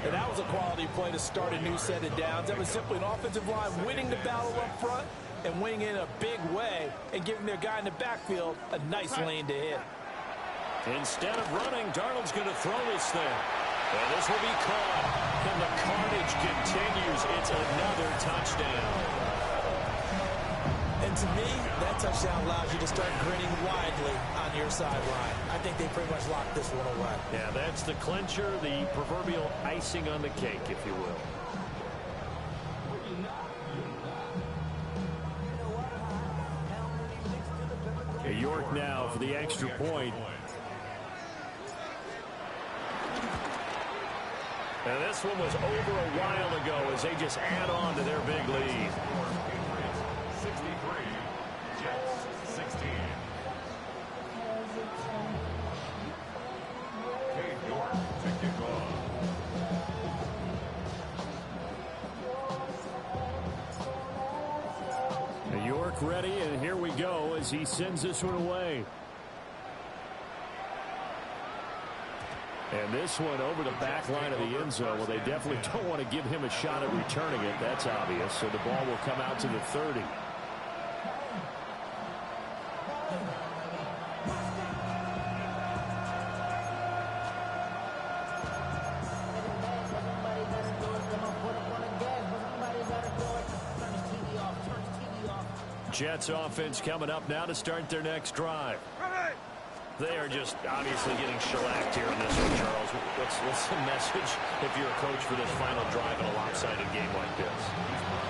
And that was a quality play to start a new set of downs. That was simply an offensive line winning the battle up front and winning in a big way and giving their guy in the backfield a nice lane to hit. Instead of running, Darnold's going to throw this thing. And this will be caught. And the carnage continues. It's another touchdown. And to me, that touchdown allows you to start grinning widely on your sideline. I think they pretty much locked this one away. Yeah, that's the clincher, the proverbial icing on the cake, if you will. York now for the extra point. And this one was over a while ago as they just add on to their big lead. 63, Jets 16. Cade York to kick off. York ready, and here we go as he sends this one away. And this one over the back line of the end zone. Well, they definitely don't want to give him a shot at returning it. That's obvious. So the ball will come out to the 30. Jets offense coming up now to start their next drive. They are just obviously getting shellacked here in this one, Charles. What's the message if you're a coach for this final drive in a lopsided game like this?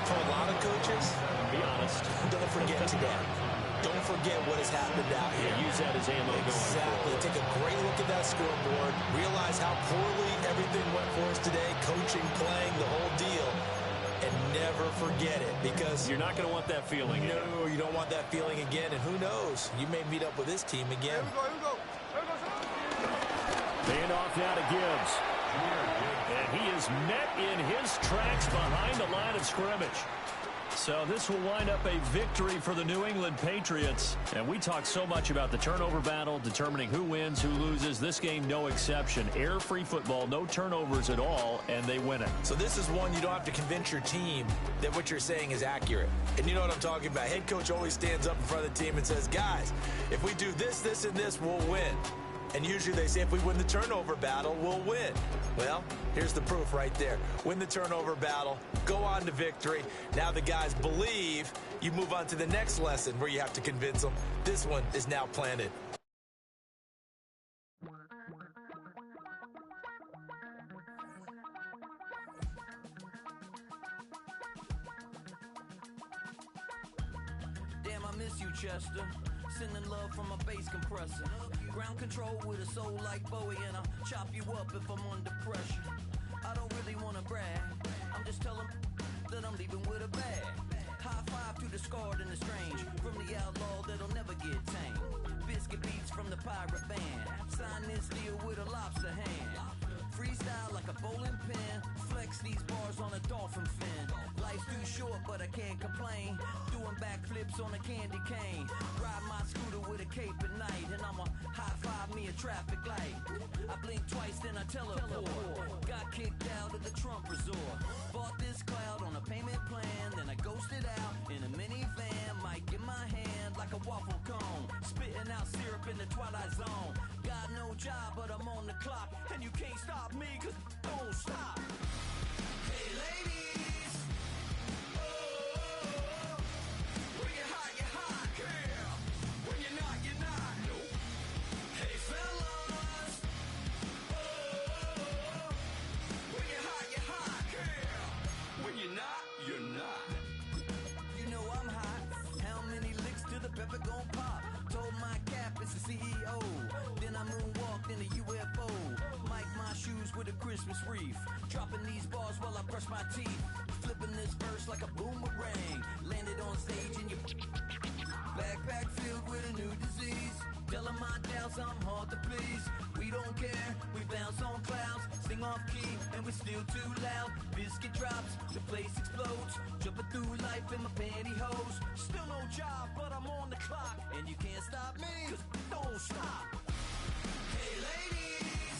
For a lot of coaches, Be honest. don't forget today. Don't forget what has happened out here. Use that as ammo going Exactly. forward. Take a great look at that scoreboard. Realize how poorly everything went for us today. Coaching, playing, the whole deal. And never forget it, because You're not going to want that feeling again. no, you don't want that feeling again. And who knows? You may meet up with this team again. Here we go. Hand off now to Gibbs. And he is met in his tracks behind the line of scrimmage. So this will wind up a victory for the New England Patriots. And we talk so much about the turnover battle, determining who wins, who loses. This game, no exception. Air-free football, no turnovers at all, and they win it. So this is one you don't have to convince your team that what you're saying is accurate. And you know what I'm talking about. Head coach always stands up in front of the team and says, guys, if we do this, this, and this, we'll win. And usually they say if we win the turnover battle, we'll win. Well, here's the proof right there. Win the turnover battle, go on to victory. Now the guys believe. You move on to the next lesson where you have to convince them. This one is now planted. Damn, I miss you, Chester. Sending love from a bass compressor. Ground control with a soul like Bowie, and I'll chop you up if I'm under pressure. I don't really want to brag. I'm just telling that I'm leaving with a bag. High five to the scarred and the strange. From the outlaw that'll never get tamed. Biscuit beats from the pirate band. Sign this deal with a lobster hand. Freestyle like a bowling pin. Flex these bars on a dolphin fin. Life's too short, but I can't complain. Doing backflips on a candy cane. Ride my scooter with a cape at night. And I'ma high five me a traffic light. I blink twice, then I teleport. Got kicked out of the Trump resort. Bought this cloud on a payment plan. Then I ghosted out in a minivan. Might get my hand like a waffle cone. Spitting out syrup in the twilight zone. Got no job, but I'm on the clock. And you can't stop me, cause don't stop. Hey ladies, oh, when you're hot, yeah. When you're not, nope. Hey fellas, oh, when you're hot, yeah. When you're not. You know I'm hot. How many licks till the pepper gon' pop? Told my cap it's the CEO. Then I moonwalked in a UFO. Mic my shoes with a Christmas wreath. Dropping these bars while I brush my teeth. Flipping this verse like a boomerang. Landed on stage in your backpack filled with a new disease. Telling my doubts I'm hard to please. We don't care, we bounce on clouds. Sing off key and we're still too loud. Biscuit drops, the place explodes. Jumping through life in my pantyhose. Still no job, but I'm on the clock. And you can't stop me, cause don't stop. Hey ladies,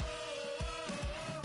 oh,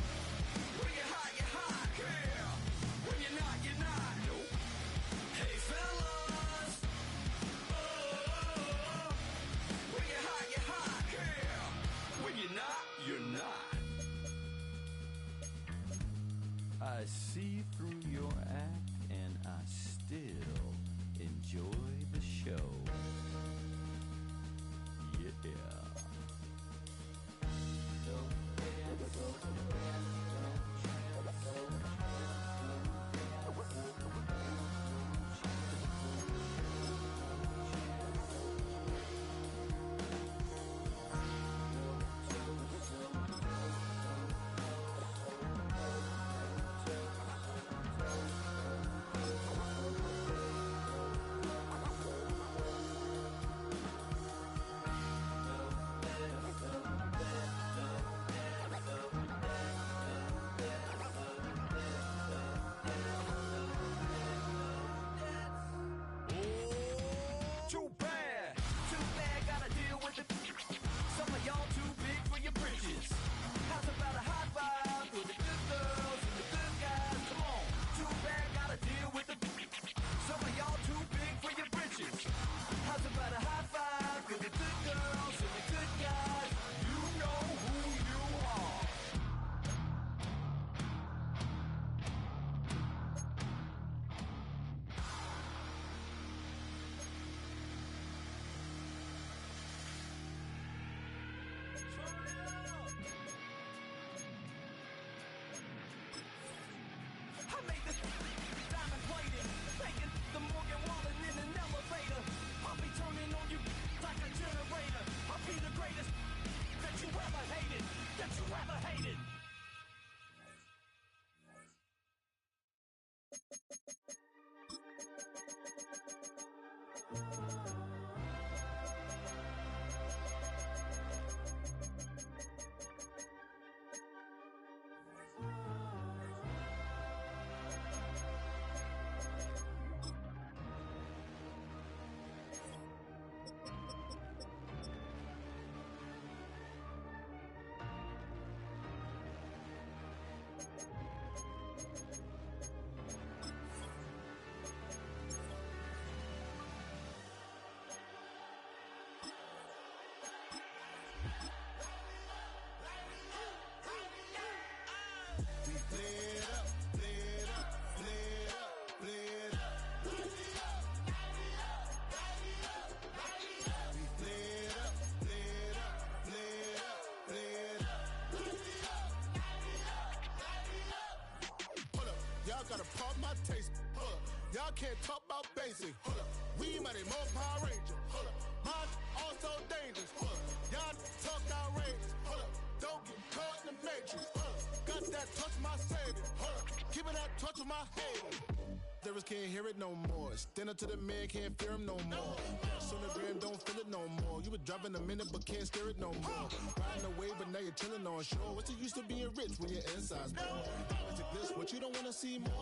I made this diamond plated, taking the Morgan Wallen in an elevator. I'll be turning on you like a generator. I'll be the greatest that you ever hated, that you ever hated. Y'all gotta pump my taste. Hold up. Y'all can't talk about basic. Hold up. We mighty more Power Ranger. Hold up. Mine also dangerous. Hold up. Y'all talk outrageous. Hold up. Don't get caught in the matrix. Hold up. Got that touch my savior. Hold up. Give me that touch of my hater. Devils can't hear it no more. Stand up to the man, can't fear him no more. Sonogram don't feel it no more. You were driving a minute but can't steer it no more. Riding away but now you're chilling on shore. What's the use of being rich when your inside's poor? What you don't wanna see more?